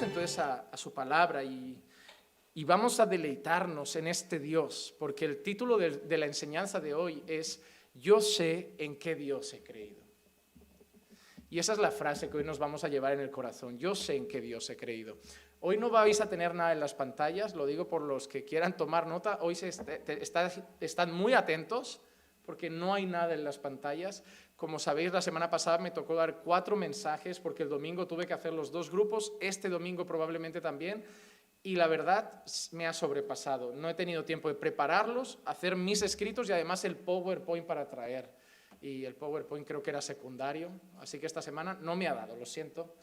Vamos entonces a su palabra y vamos a deleitarnos en este Dios, porque el título de la enseñanza de hoy es Yo sé en qué Dios he creído. Y esa es la frase que hoy nos vamos a llevar en el corazón. Yo sé en qué Dios he creído. Hoy no vais a tener nada en las pantallas, lo digo por los que quieran tomar nota. Hoy están muy atentos porque no hay nada en las pantallas. Como sabéis, la semana pasada me tocó dar 4 mensajes porque el domingo tuve que hacer los 2 grupos, este domingo probablemente también. Y la verdad me ha sobrepasado. No he tenido tiempo de prepararlos, hacer mis escritos y además el PowerPoint para traer. Y el PowerPoint creo que era secundario, así que esta semana no me ha dado, lo siento.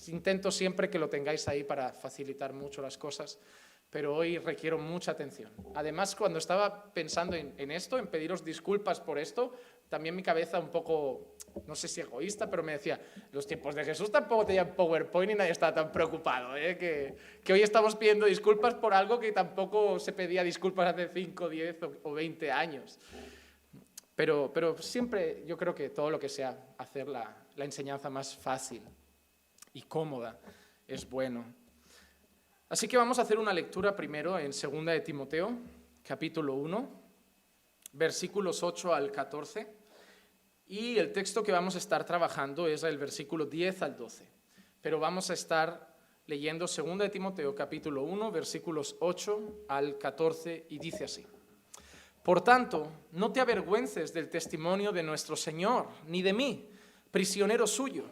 Intento siempre que lo tengáis ahí para facilitar mucho las cosas, pero hoy requiero mucha atención. Además, cuando estaba pensando en esto, en pediros disculpas por esto, también mi cabeza un poco, no sé si egoísta, pero me decía, los tiempos de Jesús tampoco tenían PowerPoint y nadie estaba tan preocupado, que hoy estamos pidiendo disculpas por algo que tampoco se pedía disculpas hace 5, 10 o 20 años. Pero siempre yo creo que todo lo que sea hacer la enseñanza más fácil y cómoda es bueno. Así que vamos a hacer una lectura primero en 2 de Timoteo, capítulo 1, versículos 8 al 14. Y el texto que vamos a estar trabajando es el versículo 10 al 12. Pero vamos a estar leyendo 2 de Timoteo, capítulo 1, versículos 8 al 14, y dice así. Por tanto, no te avergüences del testimonio de nuestro Señor, ni de mí, prisionero suyo,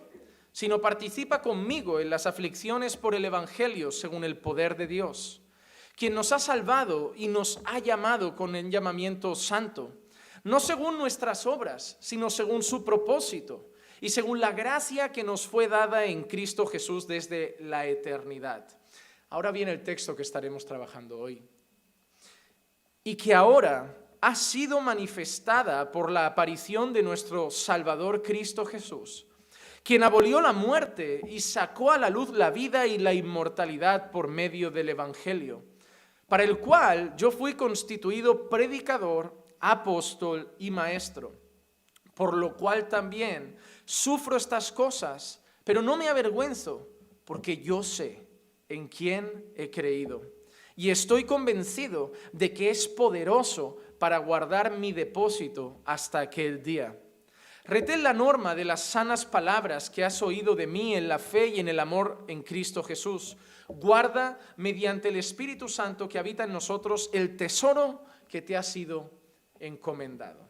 sino participa conmigo en las aflicciones por el Evangelio según el poder de Dios, quien nos ha salvado y nos ha llamado con el llamamiento santo, no según nuestras obras, sino según su propósito y según la gracia que nos fue dada en Cristo Jesús desde la eternidad. Ahora viene el texto que estaremos trabajando hoy. Y que ahora ha sido manifestada por la aparición de nuestro Salvador Cristo Jesús, quien abolió la muerte y sacó a la luz la vida y la inmortalidad por medio del Evangelio, para el cual yo fui constituido predicador, apóstol y maestro, por lo cual también sufro estas cosas, pero no me avergüenzo, porque yo sé en quién he creído. Y estoy convencido de que es poderoso para guardar mi depósito hasta aquel día. Retén la norma de las sanas palabras que has oído de mí en la fe y en el amor en Cristo Jesús. Guarda mediante el Espíritu Santo que habita en nosotros el tesoro que te ha sido encomendado.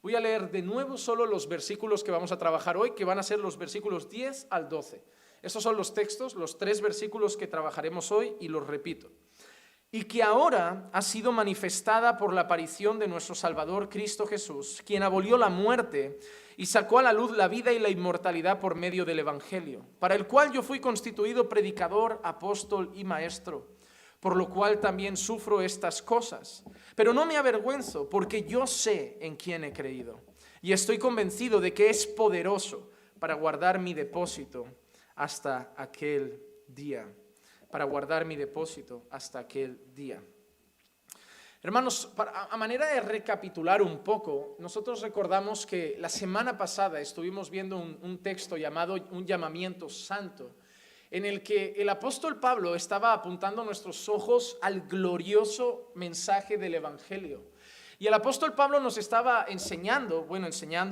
Voy a leer de nuevo solo los versículos que vamos a trabajar hoy, que van a ser los versículos 10 al 12. Estos son los textos, los 3 versículos que trabajaremos hoy, y los repito. Y que ahora ha sido manifestada por la aparición de nuestro Salvador Cristo Jesús, quien abolió la muerte y sacó a la luz la vida y la inmortalidad por medio del Evangelio, para el cual yo fui constituido predicador, apóstol y maestro, por lo cual también sufro estas cosas. Pero no me avergüenzo, porque yo sé en quién he creído, y estoy convencido de que es poderoso para guardar mi depósito hasta aquel día. Para guardar mi depósito hasta aquel día. Hermanos, a manera de recapitular un poco, nosotros recordamos que la semana pasada estuvimos viendo un texto llamado un llamamiento santo, en el que el apóstol Pablo estaba apuntando nuestros ojos al glorioso mensaje del Evangelio. Y el apóstol Pablo nos estaba enseñando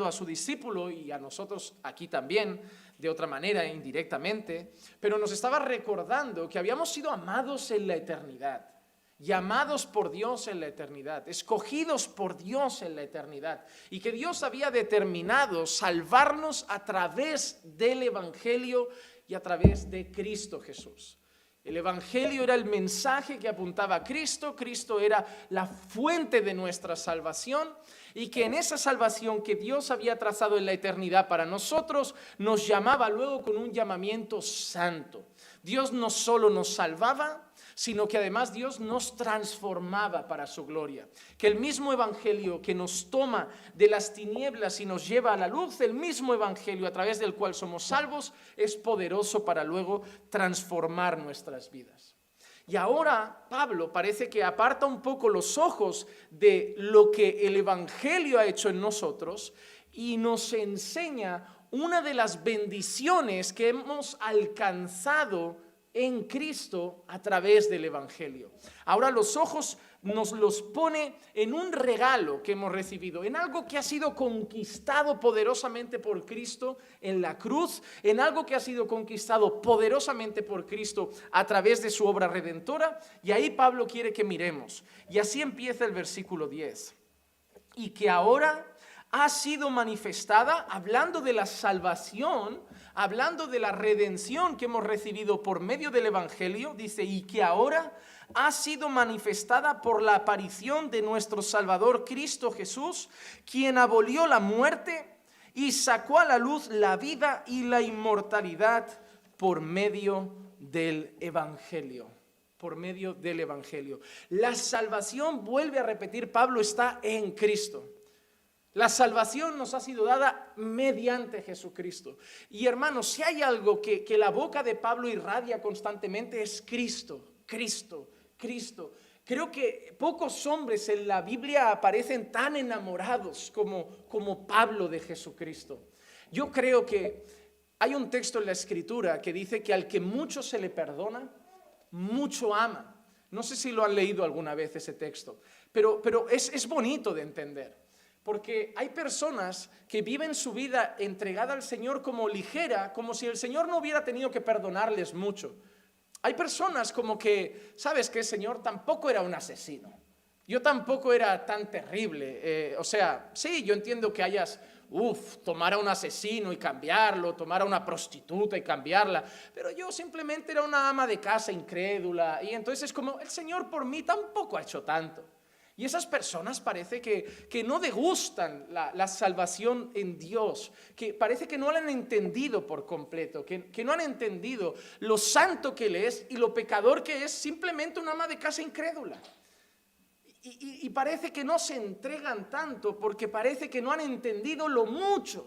a su discípulo y a nosotros aquí también, de otra manera, indirectamente, pero nos estaba recordando que habíamos sido amados en la eternidad, llamados por Dios en la eternidad, escogidos por Dios en la eternidad, y que Dios había determinado salvarnos a través del Evangelio y a través de Cristo Jesús. El Evangelio era el mensaje que apuntaba a Cristo, Cristo era la fuente de nuestra salvación, y que en esa salvación que Dios había trazado en la eternidad para nosotros, nos llamaba luego con un llamamiento santo. Dios no solo nos salvaba, sino que además Dios nos transformaba para su gloria. Que el mismo Evangelio que nos toma de las tinieblas y nos lleva a la luz, el mismo Evangelio a través del cual somos salvos, es poderoso para luego transformar nuestras vidas. Y ahora Pablo parece que aparta un poco los ojos de lo que el Evangelio ha hecho en nosotros y nos enseña una de las bendiciones que hemos alcanzado en Cristo a través del Evangelio. Ahora los ojos nos los pone en un regalo que hemos recibido, en algo que ha sido conquistado poderosamente por Cristo en la cruz, en algo que ha sido conquistado poderosamente por Cristo a través de su obra redentora. Y ahí Pablo quiere que miremos. Y así empieza el versículo 10. Y que ahora ha sido manifestada, hablando de la salvación, hablando de la redención que hemos recibido por medio del Evangelio, dice, y que ahora ha sido manifestada por la aparición de nuestro Salvador Cristo Jesús, quien abolió la muerte y sacó a la luz la vida y la inmortalidad por medio del Evangelio. Por medio del Evangelio. La salvación, vuelve a repetir Pablo, está en Cristo. La salvación nos ha sido dada mediante Jesucristo. Y hermanos, si hay algo que la boca de Pablo irradia constantemente es Cristo, Cristo, Cristo. Creo que pocos hombres en la Biblia aparecen tan enamorados como Pablo de Jesucristo. Yo creo que hay un texto en la Escritura que dice que al que mucho se le perdona, mucho ama. No sé si lo han leído alguna vez ese texto, pero es bonito de entender. Porque hay personas que viven su vida entregada al Señor como ligera, como si el Señor no hubiera tenido que perdonarles mucho. Hay personas como que, ¿sabes qué? El Señor tampoco era un asesino. Yo tampoco era tan terrible. Sí, yo entiendo que hayas, tomar a un asesino y cambiarlo, tomar a una prostituta y cambiarla, pero yo simplemente era una ama de casa incrédula. Y entonces es como, el Señor por mí tampoco ha hecho tanto. Y esas personas parece que no degustan la salvación en Dios, que parece que no la han entendido por completo, que no han entendido lo santo que Él es y lo pecador que es simplemente una ama de casa incrédula. Y parece que no se entregan tanto porque parece que no han entendido lo mucho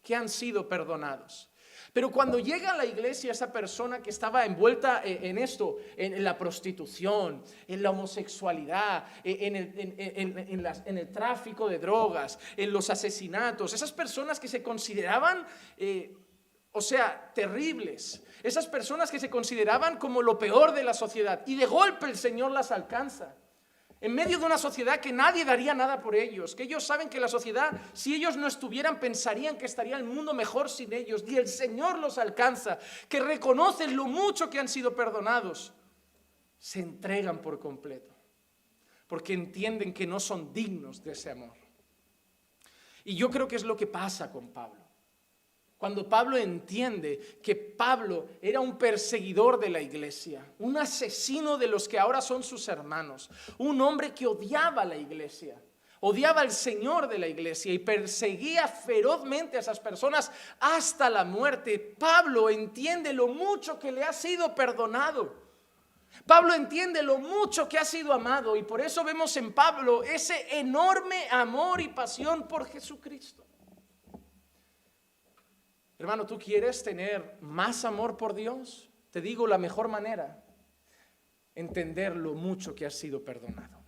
que han sido perdonados. Pero cuando llega a la iglesia esa persona que estaba envuelta en esto, en la prostitución, en la homosexualidad, en el tráfico de drogas, en los asesinatos, esas personas que se consideraban, terribles, esas personas que se consideraban como lo peor de la sociedad, y de golpe el Señor las alcanza. En medio de una sociedad que nadie daría nada por ellos, que ellos saben que la sociedad, si ellos no estuvieran, pensarían que estaría el mundo mejor sin ellos, y el Señor los alcanza, que reconocen lo mucho que han sido perdonados, se entregan por completo, porque entienden que no son dignos de ese amor. Y yo creo que es lo que pasa con Pablo. Cuando Pablo entiende que Pablo era un perseguidor de la iglesia, un asesino de los que ahora son sus hermanos, un hombre que odiaba a la iglesia, odiaba al Señor de la iglesia y perseguía ferozmente a esas personas hasta la muerte, Pablo entiende lo mucho que le ha sido perdonado. Pablo entiende lo mucho que ha sido amado y por eso vemos en Pablo ese enorme amor y pasión por Jesucristo. Hermano, ¿tú quieres tener más amor por Dios? Te digo la mejor manera, entender lo mucho que has sido perdonado.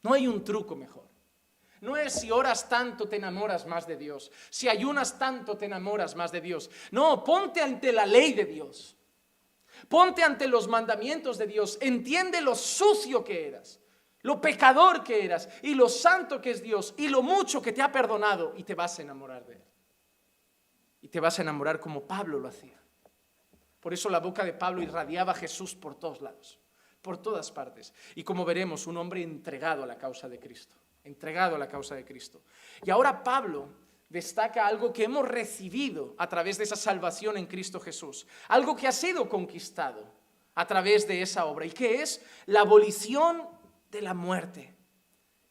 No hay un truco mejor. No es si oras tanto te enamoras más de Dios, si ayunas tanto te enamoras más de Dios. No, ponte ante la ley de Dios. Ponte ante los mandamientos de Dios. Entiende lo sucio que eras, lo pecador que eras y lo santo que es Dios y lo mucho que te ha perdonado, y te vas a enamorar de Él. Y te vas a enamorar como Pablo lo hacía. Por eso la boca de Pablo irradiaba a Jesús por todos lados, por todas partes. Y como veremos, un hombre entregado a la causa de Cristo, entregado a la causa de Cristo. Y ahora Pablo destaca algo que hemos recibido a través de esa salvación en Cristo Jesús, algo que ha sido conquistado a través de esa obra, y que es la abolición de la muerte,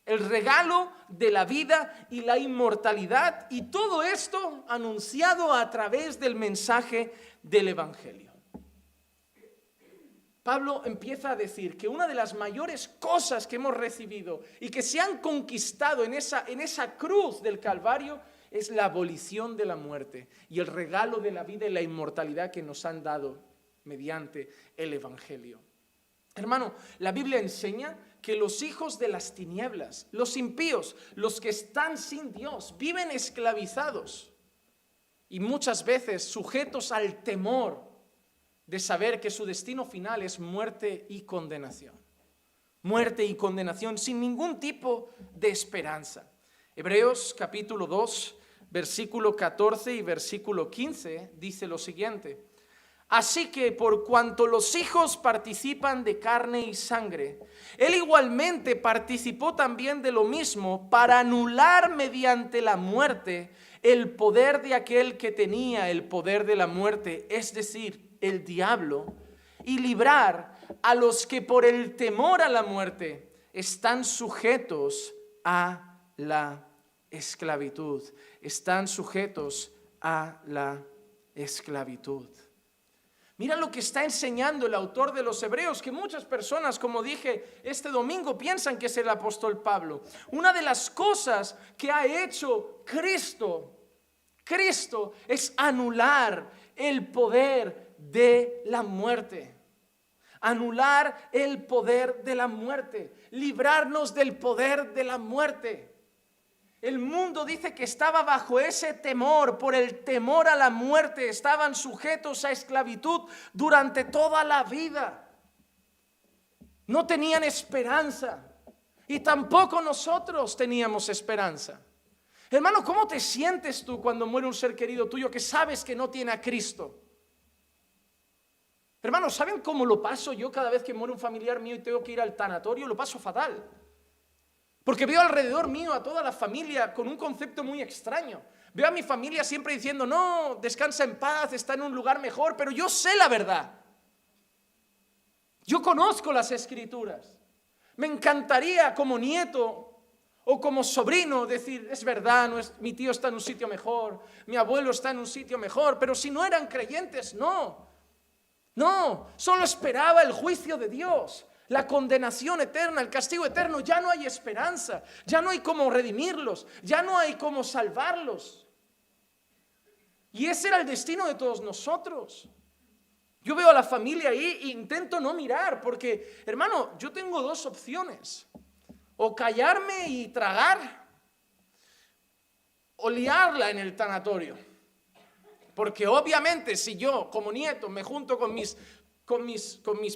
el regalo de la vida y la inmortalidad, y todo esto anunciado a través del mensaje del Evangelio. Pablo empieza a decir que una de las mayores cosas que hemos recibido y que se han conquistado en esa cruz del Calvario es la abolición de la muerte y el regalo de la vida y la inmortalidad que nos han dado mediante el Evangelio. Hermano, la Biblia enseña que los hijos de las tinieblas, los impíos, los que están sin Dios, viven esclavizados. y muchas veces sujetos al temor de saber que su destino final es muerte y condenación. Muerte y condenación sin ningún tipo de esperanza. Hebreos capítulo 2, versículo 14 y versículo 15 dice lo siguiente: así que por cuanto los hijos participan de carne y sangre, él igualmente participó también de lo mismo para anular mediante la muerte el poder de aquel que tenía el poder de la muerte, es decir, el diablo, y librar a los que por el temor a la muerte están sujetos a la esclavitud. Están sujetos a la esclavitud. Mira lo que está enseñando el autor de los Hebreos, que muchas personas, como dije este domingo, piensan que es el apóstol Pablo. Una de las cosas que ha hecho Cristo es anular el poder de la muerte. Anular el poder de la muerte, librarnos del poder de la muerte. El mundo dice que estaba bajo ese temor, por el temor a la muerte, estaban sujetos a esclavitud durante toda la vida. No tenían esperanza y tampoco nosotros teníamos esperanza. Hermano, ¿cómo te sientes tú cuando muere un ser querido tuyo que sabes que no tiene a Cristo? Hermanos, ¿saben cómo lo paso yo cada vez que muere un familiar mío y tengo que ir al tanatorio? Lo paso fatal. Porque veo alrededor mío a toda la familia con un concepto muy extraño. Veo a mi familia siempre diciendo, no, descansa en paz, está en un lugar mejor, pero yo sé la verdad. Yo conozco las Escrituras. Me encantaría como nieto o como sobrino decir, es verdad, mi tío está en un sitio mejor, mi abuelo está en un sitio mejor, pero si no eran creyentes, no, solo esperaba el juicio de Dios, la condenación eterna, el castigo eterno. Ya no hay esperanza, ya no hay cómo redimirlos, ya no hay cómo salvarlos. Y ese era el destino de todos nosotros. Yo veo a la familia ahí e intento no mirar, porque, hermano, yo tengo dos opciones: o callarme y tragar, o liarla en el tanatorio. Porque obviamente si yo como nieto me junto con mis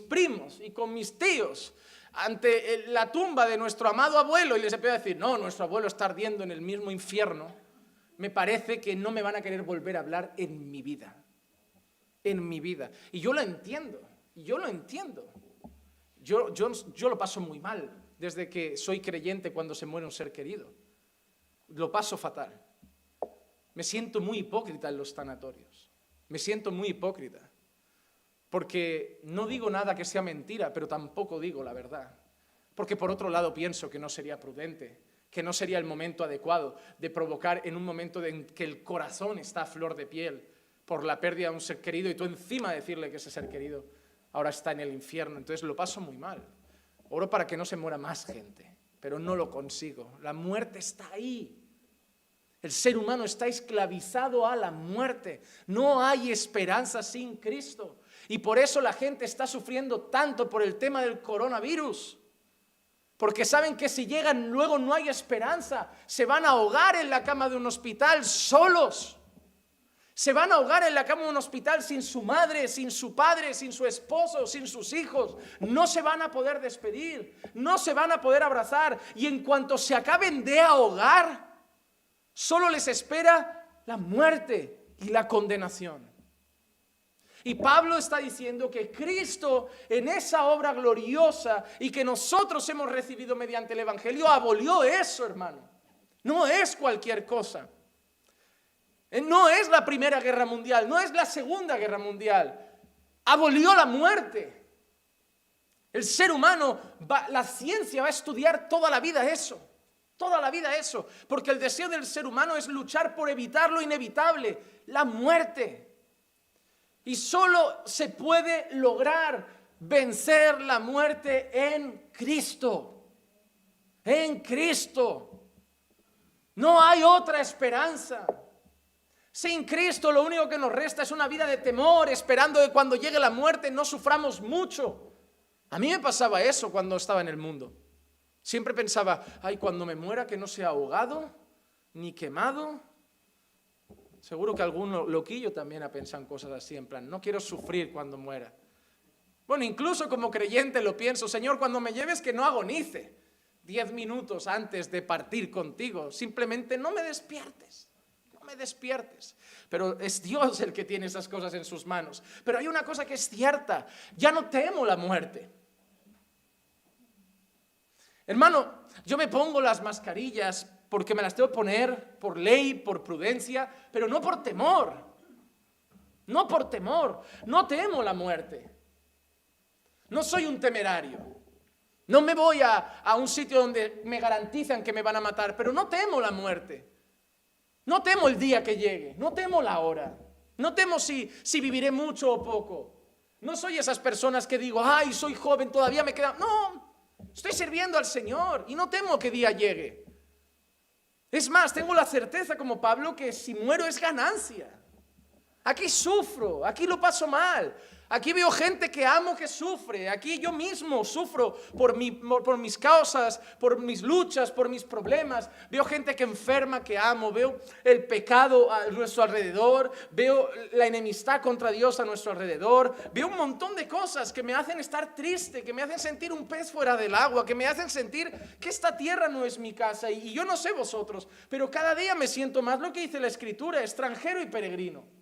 primos y con mis tíos ante la tumba de nuestro amado abuelo y les empiezo a decir, no, nuestro abuelo está ardiendo en el mismo infierno, me parece que no me van a querer volver a hablar en mi vida. En mi vida. Y yo lo entiendo. Yo lo paso muy mal desde que soy creyente cuando se muere un ser querido. Lo paso fatal. Me siento muy hipócrita en los tanatorios. Me siento muy hipócrita. Porque no digo nada que sea mentira, pero tampoco digo la verdad. Porque por otro lado pienso que no sería prudente, que no sería el momento adecuado de provocar en un momento en que el corazón está a flor de piel por la pérdida de un ser querido y tú encima decirle que ese ser querido ahora está en el infierno. Entonces lo paso muy mal. Oro para que no se muera más gente, pero no lo consigo. La muerte está ahí. El ser humano está esclavizado a la muerte. No hay esperanza sin Cristo. Y por eso la gente está sufriendo tanto por el tema del coronavirus. Porque saben que si llegan luego no hay esperanza. Se van a ahogar en la cama de un hospital solos. Se van a ahogar en la cama de un hospital sin su madre, sin su padre, sin su esposo, sin sus hijos. No se van a poder despedir, no se van a poder abrazar. Y en cuanto se acaben de ahogar, solo les espera la muerte y la condenación. Y Pablo está diciendo que Cristo en esa obra gloriosa y que nosotros hemos recibido mediante el Evangelio abolió eso, hermano. No es cualquier cosa. No es la Primera Guerra Mundial, no es la Segunda Guerra Mundial. Abolió la muerte. El ser humano, la ciencia va a estudiar toda la vida eso. Toda la vida eso. Porque el deseo del ser humano es luchar por evitar lo inevitable, la muerte. Y solo se puede lograr vencer la muerte en Cristo. En Cristo. No hay otra esperanza. Sin Cristo lo único que nos resta es una vida de temor, esperando que cuando llegue la muerte no suframos mucho. A mí me pasaba eso cuando estaba en el mundo. Siempre pensaba, ay, cuando me muera que no sea ahogado, ni quemado, Seguro que algún loquillo también ha pensado en cosas así, en plan, no quiero sufrir cuando muera. Bueno, incluso como creyente lo pienso, Señor, cuando me lleves que no agonice 10 minutos antes de partir contigo. Simplemente no me despiertes, no me despiertes. Pero es Dios el que tiene esas cosas en sus manos. Pero hay una cosa que es cierta, ya no temo la muerte. Hermano, yo me pongo las mascarillas porque me las tengo que poner por ley, por prudencia, pero no por temor. No por temor, no temo la muerte. No soy un temerario. No me voy a un sitio donde me garantizan que me van a matar, pero no temo la muerte. No temo el día que llegue, no temo la hora. No temo si viviré mucho o poco. No soy esas personas que digo, ay, soy joven, todavía me queda... No, estoy sirviendo al Señor y no temo que día llegue. Es más, tengo la certeza como Pablo que si muero es ganancia. Aquí sufro, aquí lo paso mal. Aquí veo gente que amo que sufre. Aquí yo mismo sufro por mis causas, por mis luchas, por mis problemas. Veo gente que enferma que amo. Veo el pecado a nuestro alrededor. Veo la enemistad contra Dios a nuestro alrededor. Veo un montón de cosas que me hacen estar triste, que me hacen sentir un pez fuera del agua, que me hacen sentir que esta tierra no es mi casa. Y yo no sé vosotros, pero cada día me siento más lo que dice la Escritura, extranjero y peregrino.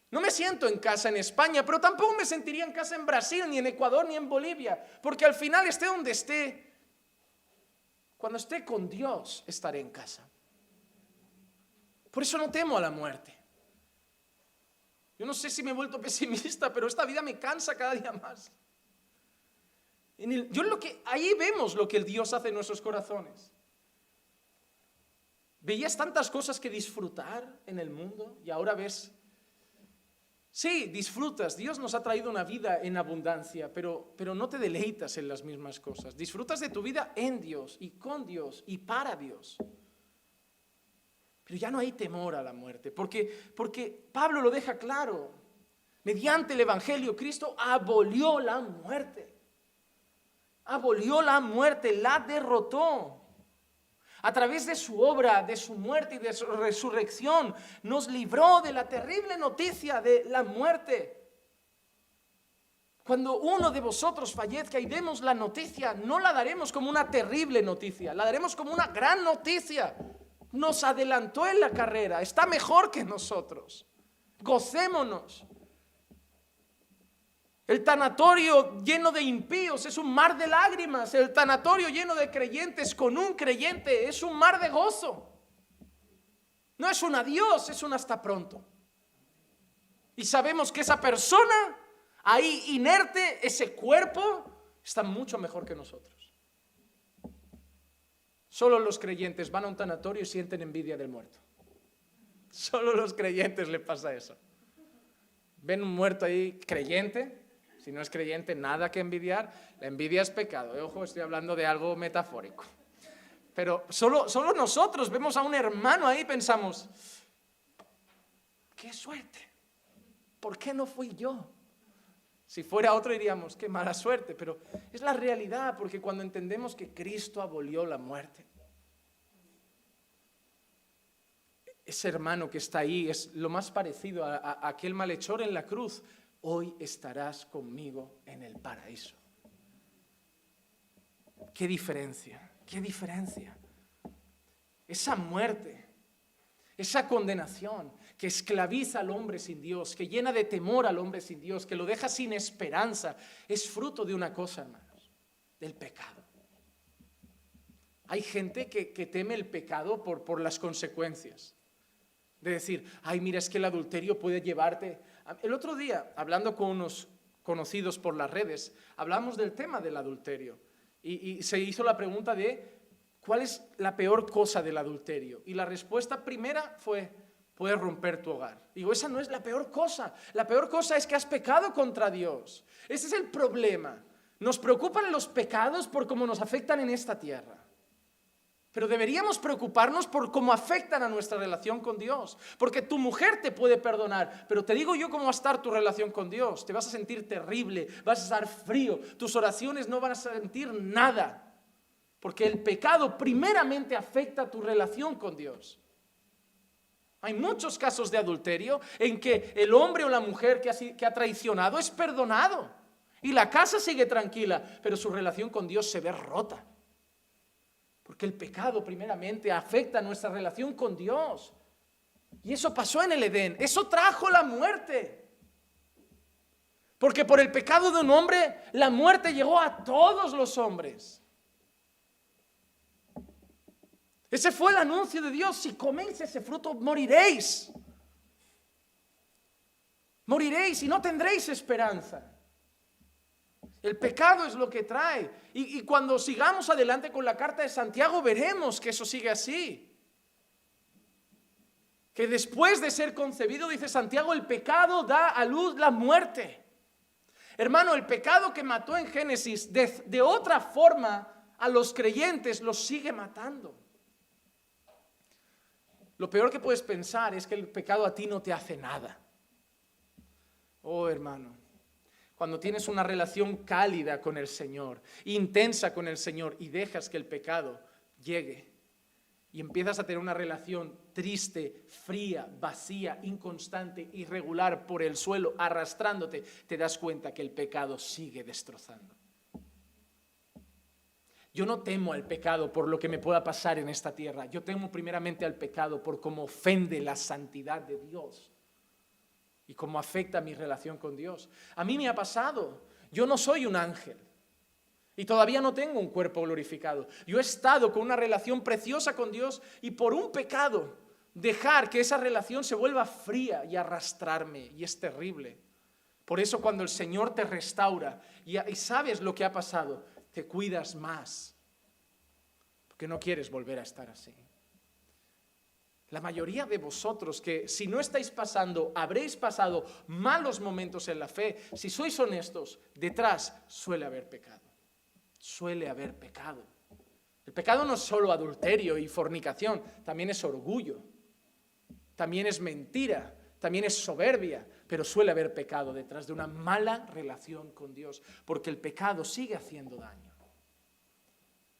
No me siento en casa en España, pero tampoco me sentiría en casa en Brasil, ni en Ecuador, ni en Bolivia, porque al final esté donde esté, cuando esté con Dios, estaré en casa. Por eso no temo a la muerte. Yo no sé si me he vuelto pesimista, pero esta vida me cansa cada día más. Ahí vemos lo que el Dios hace en nuestros corazones. Veías tantas cosas que disfrutar en el mundo y ahora ves... Sí, disfrutas, Dios nos ha traído una vida en abundancia, pero no te deleitas en las mismas cosas. Disfrutas de tu vida en Dios y con Dios y para Dios. Pero ya no hay temor a la muerte, porque Pablo lo deja claro. Mediante el Evangelio, Cristo abolió la muerte. Abolió la muerte, la derrotó. A través de su obra, de su muerte y de su resurrección, nos libró de la terrible noticia de la muerte. Cuando uno de vosotros fallezca y demos la noticia, no la daremos como una terrible noticia, la daremos como una gran noticia. Nos adelantó en la carrera, está mejor que nosotros. Gocémonos. El tanatorio lleno de impíos es un mar de lágrimas. El tanatorio lleno de creyentes con un creyente es un mar de gozo. No es un adiós, es un hasta pronto. Y sabemos que esa persona ahí inerte, ese cuerpo, está mucho mejor que nosotros. Solo los creyentes van a un tanatorio y sienten envidia del muerto. Solo los creyentes les pasa eso. Ven un muerto ahí creyente. Si no es creyente, nada que envidiar. La envidia es pecado. Ojo, estoy hablando de algo metafórico. Pero solo nosotros vemos a un hermano ahí y pensamos, ¡qué suerte! ¿Por qué no fui yo? Si fuera otro diríamos, ¡qué mala suerte! Pero es la realidad, porque cuando entendemos que Cristo abolió la muerte, ese hermano que está ahí es lo más parecido a aquel malhechor en la cruz. Hoy estarás conmigo en el paraíso. ¡Qué diferencia! ¡Qué diferencia! Esa muerte, esa condenación que esclaviza al hombre sin Dios, que llena de temor al hombre sin Dios, que lo deja sin esperanza, es fruto de una cosa, hermanos, del pecado. Hay gente que teme el pecado por las consecuencias. De decir, ay, mira, es que el adulterio puede llevarte... El otro día, hablando con unos conocidos por las redes, hablamos del tema del adulterio y se hizo la pregunta de ¿cuál es la peor cosa del adulterio? Y la respuesta primera fue, puedes romper tu hogar. Digo, esa no es la peor cosa. La peor cosa es que has pecado contra Dios. Ese es el problema. Nos preocupan los pecados por cómo nos afectan en esta tierra. Pero deberíamos preocuparnos por cómo afectan a nuestra relación con Dios. Porque tu mujer te puede perdonar, pero te digo yo cómo va a estar tu relación con Dios. Te vas a sentir terrible, vas a estar frío, tus oraciones no van a sentir nada. Porque el pecado primeramente afecta a tu relación con Dios. Hay muchos casos de adulterio en que el hombre o la mujer que ha traicionado es perdonado y la casa sigue tranquila, pero su relación con Dios se ve rota. Porque el pecado primeramente afecta nuestra relación con Dios. Y eso pasó en el Edén, eso trajo la muerte. Porque por el pecado de un hombre, la muerte llegó a todos los hombres. Ese fue el anuncio de Dios: si coméis ese fruto, moriréis. Moriréis y no tendréis esperanza. El pecado es lo que trae. Y cuando sigamos adelante con la carta de Santiago, veremos que eso sigue así. Que después de ser concebido, dice Santiago, el pecado da a luz la muerte. Hermano, el pecado que mató en Génesis, de otra forma a los creyentes los sigue matando. Lo peor que puedes pensar es que el pecado a ti no te hace nada. Oh, hermano, cuando tienes una relación cálida con el Señor, intensa con el Señor, y dejas que el pecado llegue, y empiezas a tener una relación triste, fría, vacía, inconstante, irregular, por el suelo, arrastrándote, te das cuenta que el pecado sigue destrozando. Yo no temo al pecado por lo que me pueda pasar en esta tierra. Yo temo primeramente al pecado por cómo ofende la santidad de Dios y cómo afecta mi relación con Dios. A mí me ha pasado. Yo no soy un ángel y todavía no tengo un cuerpo glorificado. Yo he estado con una relación preciosa con Dios y por un pecado dejar que esa relación se vuelva fría y arrastrarme, y es terrible. Por eso cuando el Señor te restaura y sabes lo que ha pasado, te cuidas más, porque no quieres volver a estar así. La mayoría de vosotros que si no estáis pasando, habréis pasado malos momentos en la fe, si sois honestos, detrás suele haber pecado. Suele haber pecado. El pecado no es solo adulterio y fornicación, también es orgullo, también es mentira, también es soberbia, pero suele haber pecado detrás de una mala relación con Dios, porque el pecado sigue haciendo daño.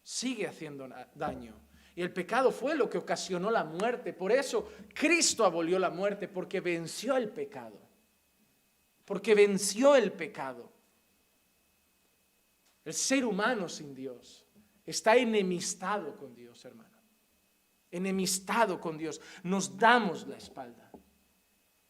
Sigue haciendo daño. Y el pecado fue lo que ocasionó la muerte. Por eso Cristo abolió la muerte, porque venció el pecado. Porque venció el pecado. El ser humano sin Dios está enemistado con Dios, hermano. Enemistado con Dios. Nos damos la espalda.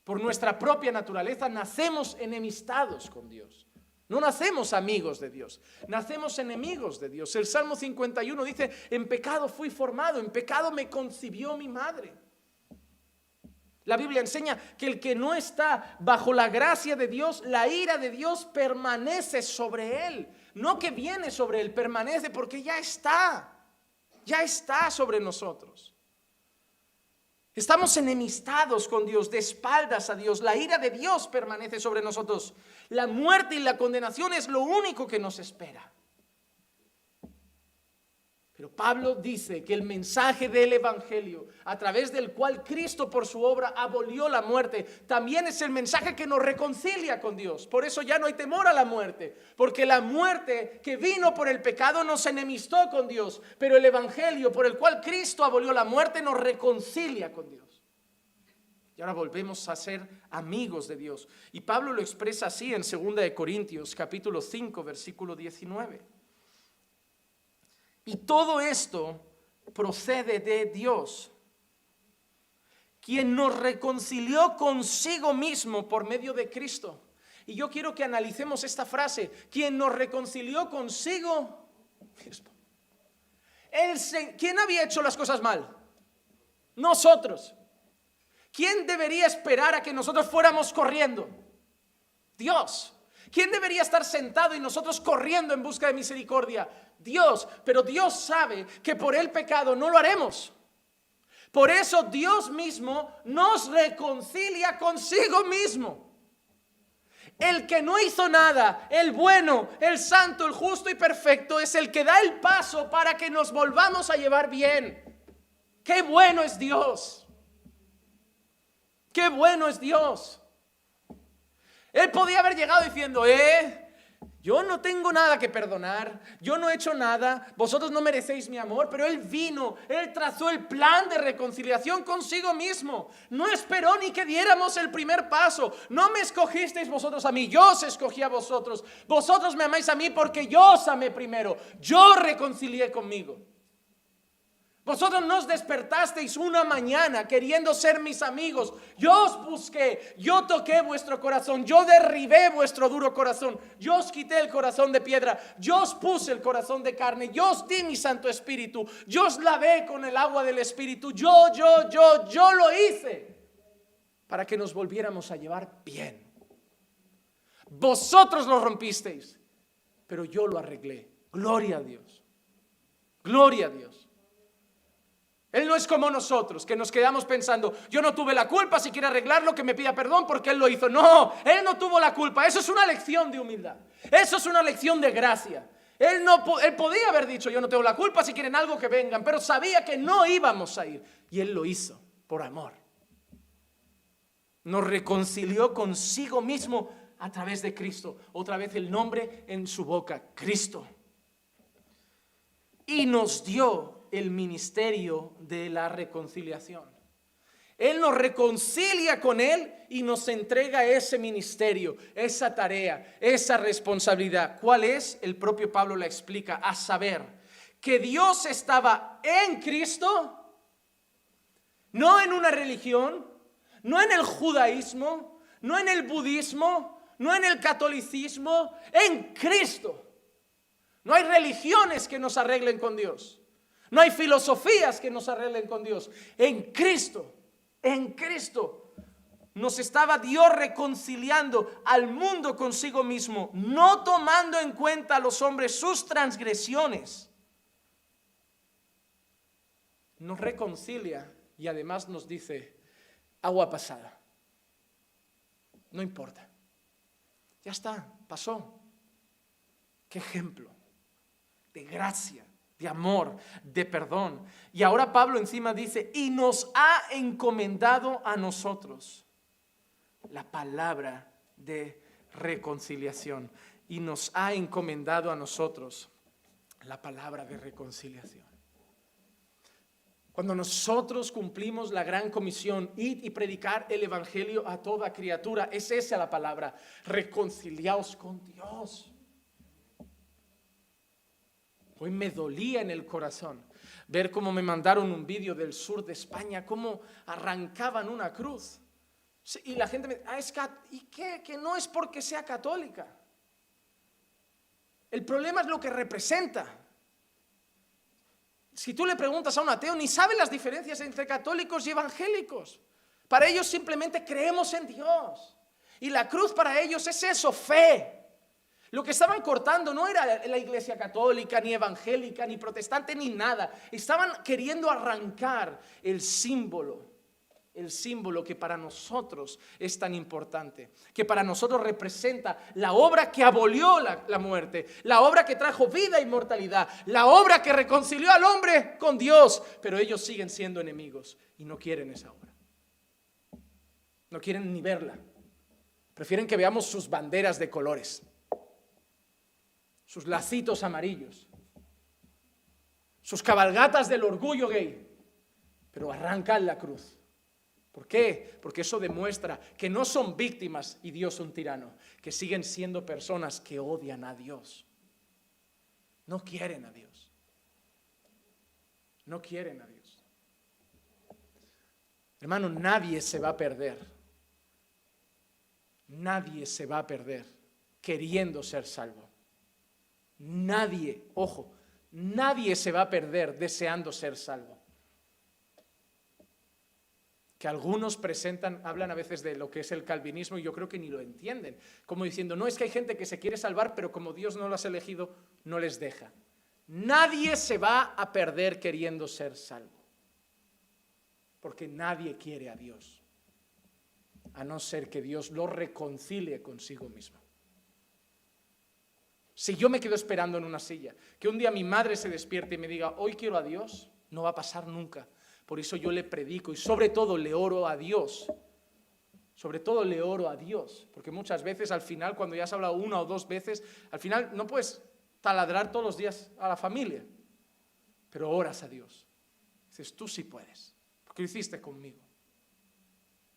Por nuestra propia naturaleza nacemos enemistados con Dios. No nacemos amigos de Dios, nacemos enemigos de Dios. El Salmo 51 dice: en pecado fui formado, en pecado me concibió mi madre. La Biblia enseña que el que no está bajo la gracia de Dios, la ira de Dios permanece sobre él. No que viene sobre él, permanece porque ya está sobre nosotros. Estamos enemistados con Dios, de espaldas a Dios. La ira de Dios permanece sobre nosotros. La muerte y la condenación es lo único que nos espera. Pero Pablo dice que el mensaje del Evangelio, a través del cual Cristo por su obra abolió la muerte, también es el mensaje que nos reconcilia con Dios. Por eso ya no hay temor a la muerte, porque la muerte que vino por el pecado nos enemistó con Dios, pero el Evangelio por el cual Cristo abolió la muerte nos reconcilia con Dios. Y ahora volvemos a ser amigos de Dios. Y Pablo lo expresa así en 2 Corintios capítulo 5, versículo 19. Y todo esto procede de Dios, quien nos reconcilió consigo mismo por medio de Cristo. Y yo quiero que analicemos esta frase: quien nos reconcilió consigo mismo. ¿Quién había hecho las cosas mal? Nosotros. ¿Quién debería esperar a que nosotros fuéramos corriendo? Dios. ¿Quién debería estar sentado y nosotros corriendo en busca de misericordia? Dios. Pero Dios sabe que por el pecado no lo haremos. Por eso Dios mismo nos reconcilia consigo mismo. El que no hizo nada, el bueno, el santo, el justo y perfecto, es el que da el paso para que nos volvamos a llevar bien. ¡Qué bueno es Dios! ¡Qué bueno es Dios! Él podía haber llegado diciendo: Yo no tengo nada que perdonar, yo no he hecho nada, vosotros no merecéis mi amor, pero Él vino, Él trazó el plan de reconciliación consigo mismo. No esperó ni que diéramos el primer paso. No me escogisteis vosotros a mí, yo os escogí a vosotros. Vosotros me amáis a mí porque yo os amé primero, yo reconcilié conmigo. Vosotros no os despertasteis una mañana queriendo ser mis amigos. Yo os busqué, yo toqué vuestro corazón, yo derribé vuestro duro corazón, yo os quité el corazón de piedra, yo os puse el corazón de carne, yo os di mi Santo Espíritu, yo os lavé con el agua del Espíritu, yo lo hice para que nos volviéramos a llevar bien. Vosotros lo rompisteis, pero yo lo arreglé. Gloria a Dios, gloria a Dios. Él no es como nosotros, que nos quedamos pensando, yo no tuve la culpa, si quiere arreglarlo que me pida perdón porque Él lo hizo. No, Él no tuvo la culpa. Eso es una lección de humildad. Eso es una lección de gracia. Él podía haber dicho, yo no tengo la culpa, si quieren algo que vengan, pero sabía que no íbamos a ir. Y Él lo hizo por amor. Nos reconcilió consigo mismo a través de Cristo. Otra vez el nombre en su boca, Cristo. Y nos dio el ministerio de la reconciliación. Él nos reconcilia con Él y nos entrega ese ministerio, esa tarea, esa responsabilidad. ¿Cuál es? El propio Pablo la explica, a saber, que Dios estaba en Cristo, no en una religión, no en el judaísmo, no en el budismo, no en el catolicismo, en Cristo. No hay religiones que nos arreglen con Dios. No hay filosofías que nos arreglen con Dios. En Cristo nos estaba Dios reconciliando al mundo consigo mismo, no tomando en cuenta a los hombres sus transgresiones. Nos reconcilia y además nos dice, agua pasada. No importa. Ya está, pasó. Qué ejemplo de gracia, de amor, de perdón. Y ahora Pablo encima dice, y nos ha encomendado a nosotros la palabra de reconciliación. Y nos ha encomendado a nosotros la palabra de reconciliación. Cuando nosotros cumplimos la gran comisión, id y predicar el evangelio a toda criatura, es esa la palabra, reconciliaos con Dios. Hoy me dolía en el corazón ver cómo me mandaron un vídeo del sur de España, cómo arrancaban una cruz. Y la gente me dice, ¿y qué? Que no es porque sea católica. El problema es lo que representa. Si tú le preguntas a un ateo, ni sabe las diferencias entre católicos y evangélicos. Para ellos simplemente creemos en Dios. Y la cruz para ellos es eso, fe. Lo que estaban cortando no era la iglesia católica, ni evangélica, ni protestante, ni nada. Estaban queriendo arrancar el símbolo que para nosotros es tan importante, que para nosotros representa la obra que abolió la muerte, la obra que trajo vida e inmortalidad, la obra que reconcilió al hombre con Dios, pero ellos siguen siendo enemigos y no quieren esa obra. No quieren ni verla. Prefieren que veamos sus banderas de colores, sus lacitos amarillos, sus cabalgatas del orgullo gay, pero arrancan la cruz. ¿Por qué? Porque eso demuestra que no son víctimas y Dios un tirano, que siguen siendo personas que odian a Dios. No quieren a Dios. No quieren a Dios. Hermano, nadie se va a perder. Nadie se va a perder queriendo ser salvo. Nadie, ojo, nadie se va a perder deseando ser salvo. Que algunos hablan a veces de lo que es el calvinismo y yo creo que ni lo entienden. Como diciendo, no, es que hay gente que se quiere salvar, pero como Dios no las ha elegido, no les deja. Nadie se va a perder queriendo ser salvo. Porque nadie quiere a Dios, a no ser que Dios lo reconcilie consigo mismo. Si yo me quedo esperando en una silla, que un día mi madre se despierte y me diga, hoy quiero a Dios, no va a pasar nunca. Por eso yo le predico y sobre todo le oro a Dios Sobre todo le oro a Dios, porque muchas veces al final, cuando ya has hablado una o dos veces, al final no puedes taladrar todos los días a la familia, pero oras a Dios. Dices, tú sí puedes, porque lo hiciste conmigo.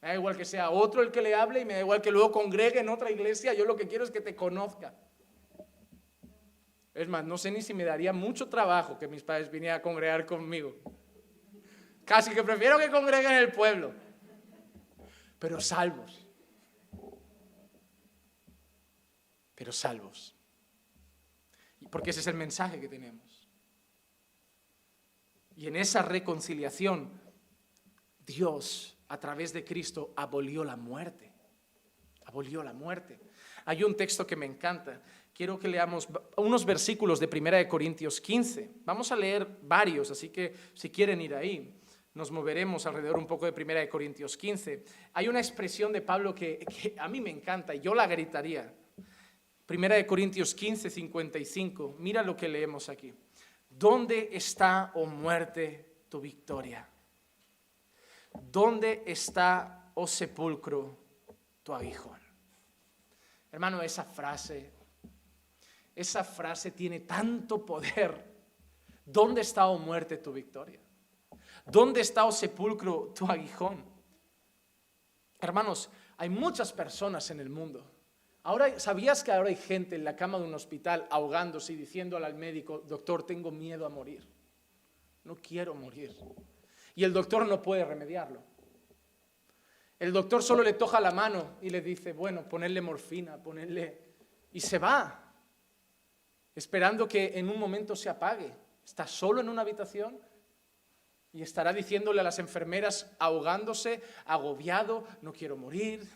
Me da igual que sea otro el que le hable y me da igual que luego congregue en otra iglesia, yo lo que quiero es que te conozca. Es más, no sé ni si me daría mucho trabajo que mis padres vinieran a congregar conmigo. Casi que prefiero que congreguen en el pueblo. Pero salvos. Pero salvos. Porque ese es el mensaje que tenemos. Y en esa reconciliación, Dios, a través de Cristo, abolió la muerte. Abolió la muerte. Hay un texto que me encanta. Quiero que leamos unos versículos de 1 Corintios 15. Vamos a leer varios, así que si quieren ir ahí, nos moveremos alrededor un poco de 1 Corintios 15. Hay una expresión de Pablo que a mí me encanta y yo la gritaría. 1 Corintios 15, 55. Mira lo que leemos aquí. ¿Dónde está, oh muerte, tu victoria? ¿Dónde está, oh sepulcro, tu aguijón? Hermano, esa frase tiene tanto poder. ¿Dónde está, oh muerte, tu victoria? ¿Dónde está, oh sepulcro, tu aguijón? Hermanos, hay muchas personas en el mundo. Ahora, ¿sabías que ahora hay gente en la cama de un hospital ahogándose y diciéndole al médico, doctor, tengo miedo a morir? No quiero morir. Y el doctor no puede remediarlo. El doctor solo le toca la mano y le dice, bueno, ponerle morfina, y se va, esperando que en un momento se apague. Está solo en una habitación y estará diciéndole a las enfermeras, ahogándose, agobiado, no quiero morir,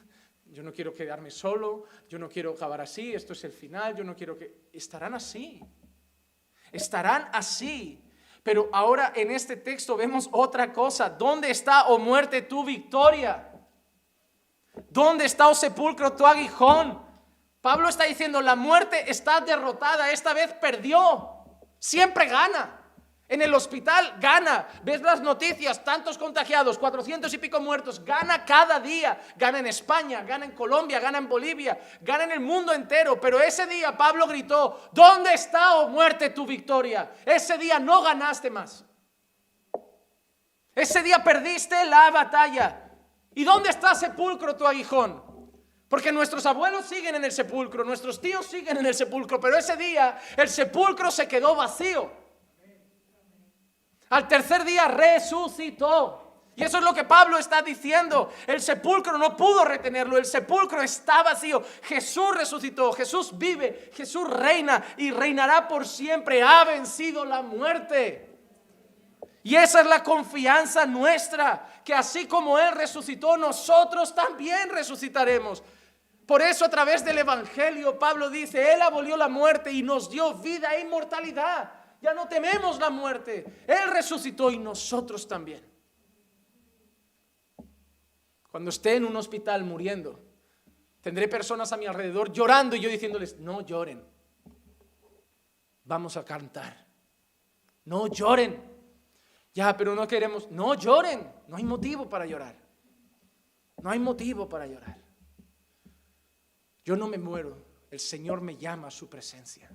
yo no quiero quedarme solo, yo no quiero acabar así, esto es el final, yo no quiero que... Estarán así. Pero ahora en este texto vemos otra cosa. ¿Dónde está, oh muerte, tu victoria? ¿Dónde está, oh sepulcro, tu aguijón? Pablo está diciendo, la muerte está derrotada, esta vez perdió, siempre gana. En el hospital gana, ves las noticias, tantos contagiados, 400 y pico muertos, gana cada día, gana en España, gana en Colombia, gana en Bolivia, gana en el mundo entero. Pero ese día Pablo gritó, ¿dónde está, oh muerte, tu victoria? Ese día no ganaste más. Ese día perdiste la batalla. ¿Y dónde está, sepulcro, tu aguijón? Porque nuestros abuelos siguen en el sepulcro, nuestros tíos siguen en el sepulcro, pero ese día el sepulcro se quedó vacío. Al tercer día resucitó. Y eso es lo que Pablo está diciendo. El sepulcro no pudo retenerlo, el sepulcro está vacío. Jesús resucitó, Jesús vive, Jesús reina y reinará por siempre. Ha vencido la muerte. Y esa es la confianza nuestra, que así como Él resucitó, nosotros también resucitaremos. Por eso a través del Evangelio Pablo dice, Él abolió la muerte y nos dio vida e inmortalidad. Ya no tememos la muerte. Él resucitó y nosotros también. Cuando esté en un hospital muriendo, tendré personas a mi alrededor llorando y yo diciéndoles, no lloren. Vamos a cantar. No lloren. Ya, pero no queremos. No lloren. No hay motivo para llorar. No hay motivo para llorar. Yo no me muero. El Señor me llama a su presencia.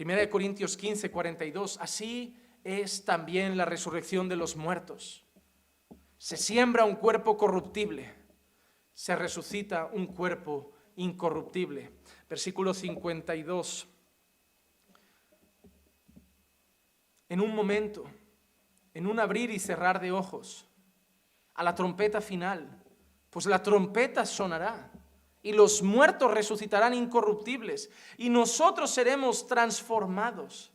1 Corintios 15, 42. Así es también la resurrección de los muertos. Se siembra un cuerpo corruptible, se resucita un cuerpo incorruptible. Versículo 52. En un momento, en un abrir y cerrar de ojos, a la trompeta final, pues la trompeta sonará. Y los muertos resucitarán incorruptibles y nosotros seremos transformados.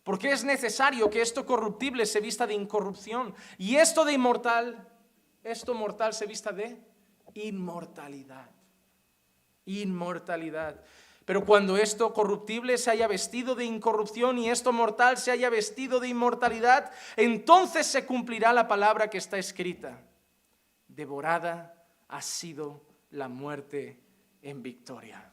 Porque es necesario que esto corruptible se vista de incorrupción y esto mortal se vista de inmortalidad. Inmortalidad. Pero cuando esto corruptible se haya vestido de incorrupción y esto mortal se haya vestido de inmortalidad, entonces se cumplirá la palabra que está escrita. Devorada ha sido la muerte en victoria.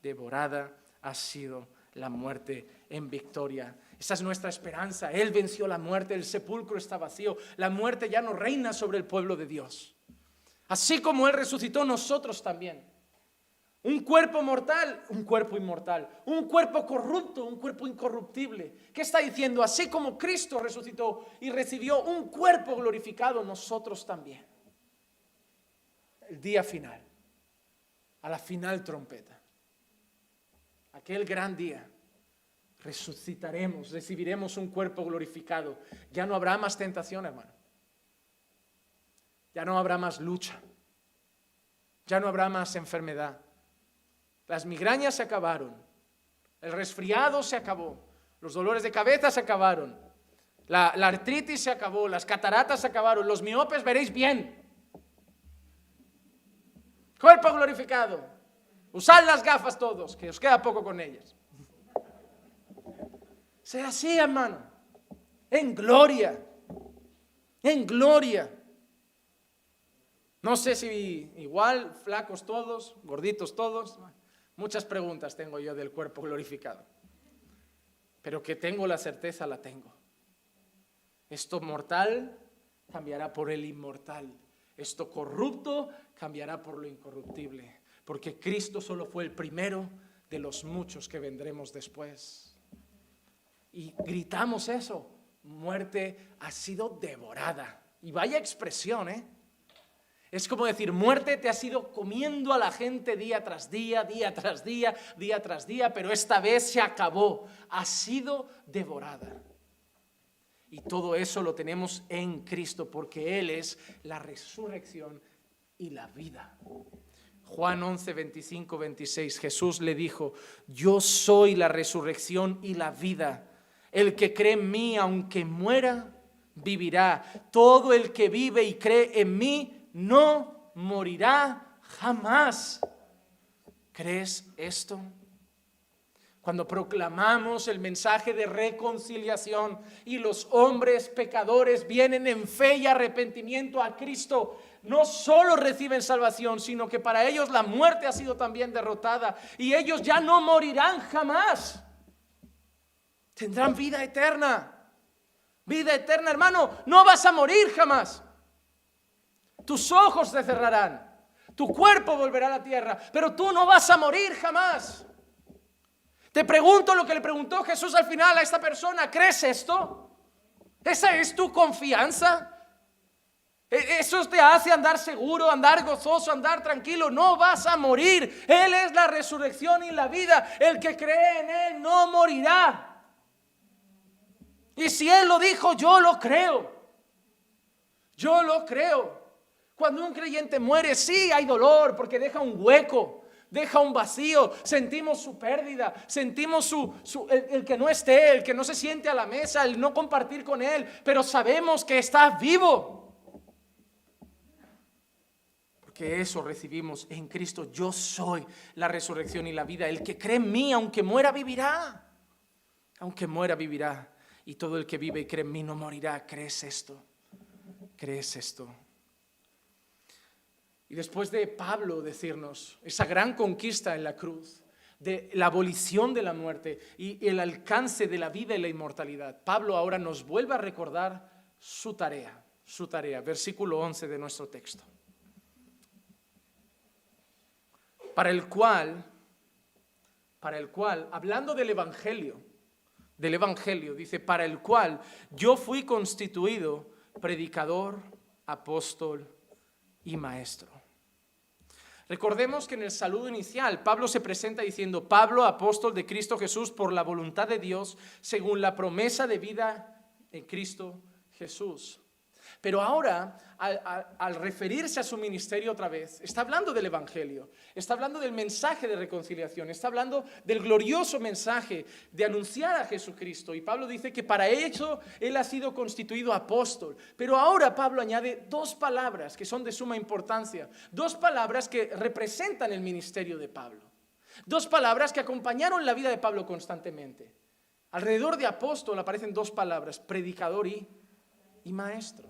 Devorada ha sido la muerte en victoria. Esa es nuestra esperanza. Él venció la muerte, el sepulcro está vacío, la muerte ya no reina sobre el pueblo de Dios. Así como Él resucitó, nosotros también. Un cuerpo mortal, un cuerpo inmortal. Un cuerpo corrupto, un cuerpo incorruptible. ¿Qué está diciendo? Así como Cristo resucitó y recibió un cuerpo glorificado, nosotros también. El día final, a la final trompeta, aquel gran día, resucitaremos, recibiremos un cuerpo glorificado. Ya no habrá más tentación, hermano. Ya no habrá más lucha. Ya no habrá más enfermedad. Las migrañas se acabaron. El resfriado se acabó. Los dolores de cabeza se acabaron. La artritis se acabó. Las cataratas se acabaron. Los miopes veréis bien. Cuerpo glorificado. Usad las gafas todos, que os queda poco con ellas. Sea así, hermano. En gloria. En gloria. No sé si igual, flacos todos, gorditos todos. Muchas preguntas tengo yo del cuerpo glorificado. Pero que tengo la certeza, la tengo. Esto mortal cambiará por el inmortal. Esto corrupto cambiará por lo incorruptible. Porque Cristo solo fue el primero de los muchos que vendremos después. Y gritamos eso. Muerte ha sido devorada. Y vaya expresión, ¿eh? Es como decir, muerte te ha ido comiendo a la gente día tras día, día tras día, día tras día, pero esta vez se acabó, ha sido devorada. Y todo eso lo tenemos en Cristo, porque Él es la resurrección y la vida. Juan 11, 25, 26, Jesús le dijo, yo soy la resurrección y la vida. El que cree en mí, aunque muera, vivirá. Todo el que vive y cree en mí, no morirá jamás. ¿Crees esto? Cuando proclamamos el mensaje de reconciliación y los hombres pecadores vienen en fe y arrepentimiento a Cristo, no solo reciben salvación, sino que para ellos la muerte ha sido también derrotada y ellos ya no morirán jamás. Tendrán vida eterna. Vida eterna, hermano, no vas a morir jamás. Tus ojos se cerrarán, tu cuerpo volverá a la tierra, pero tú no vas a morir jamás. Te pregunto lo que le preguntó Jesús al final a esta persona, ¿crees esto? ¿Esa es tu confianza? ¿Eso te hace andar seguro, andar gozoso, andar tranquilo? No vas a morir. Él es la resurrección y la vida. El que cree en Él no morirá. Y si Él lo dijo, yo lo creo. Yo lo creo. Cuando un creyente muere, sí hay dolor porque deja un hueco, deja un vacío, sentimos su pérdida, sentimos el que no esté, el que no se siente a la mesa, el no compartir con Él, pero sabemos que está vivo. Porque eso recibimos en Cristo. Yo soy la resurrección y la vida. El que cree en mí, aunque muera, vivirá. Aunque muera, vivirá. Y todo el que vive y cree en mí no morirá. ¿Crees esto? ¿Crees esto? Y después de Pablo decirnos esa gran conquista en la cruz, de la abolición de la muerte y el alcance de la vida y la inmortalidad, Pablo ahora nos vuelve a recordar su tarea, versículo 11 de nuestro texto. Para el cual, hablando del Evangelio, dice, para el cual yo fui constituido predicador, apóstol y maestro. Recordemos que en el saludo inicial Pablo se presenta diciendo, Pablo, apóstol de Cristo Jesús, por la voluntad de Dios, según la promesa de vida en Cristo Jesús. Pero ahora, al referirse a su ministerio otra vez, está hablando del Evangelio, está hablando del mensaje de reconciliación, está hablando del glorioso mensaje de anunciar a Jesucristo. Y Pablo dice que para eso él ha sido constituido apóstol. Pero ahora Pablo añade dos palabras que son de suma importancia, dos palabras que representan el ministerio de Pablo, dos palabras que acompañaron la vida de Pablo constantemente. Alrededor de apóstol aparecen dos palabras, predicador y maestro.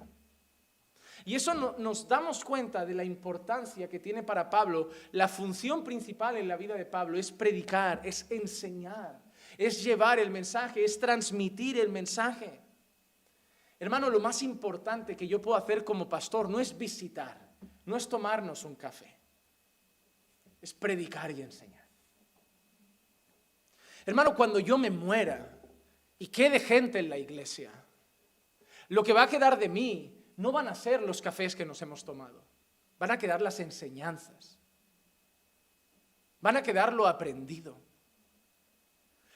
Y eso nos damos cuenta de la importancia que tiene para Pablo. La función principal en la vida de Pablo es predicar, es enseñar. es llevar el mensaje, es transmitir el mensaje. Hermano, lo más importante que yo puedo hacer como pastor no es visitar, no es tomarnos un café, es predicar y enseñar. Hermano, cuando yo me muera y quede gente en la iglesia, lo que va a quedar de mí no van a ser los cafés que nos hemos tomado, van a quedar las enseñanzas, van a quedar lo aprendido.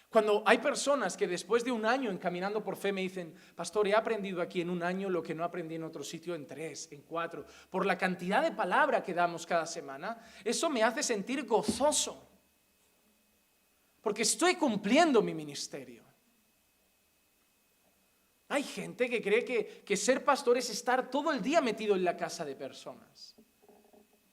Cuando hay personas que después de un año en Caminando por Fe me dicen, pastor, he aprendido aquí en un año lo que no aprendí en otro sitio en 3, en 4, por la cantidad de palabra que damos cada semana, eso me hace sentir gozoso, porque estoy cumpliendo mi ministerio. Hay gente que cree que ser pastor es estar todo el día metido en la casa de personas.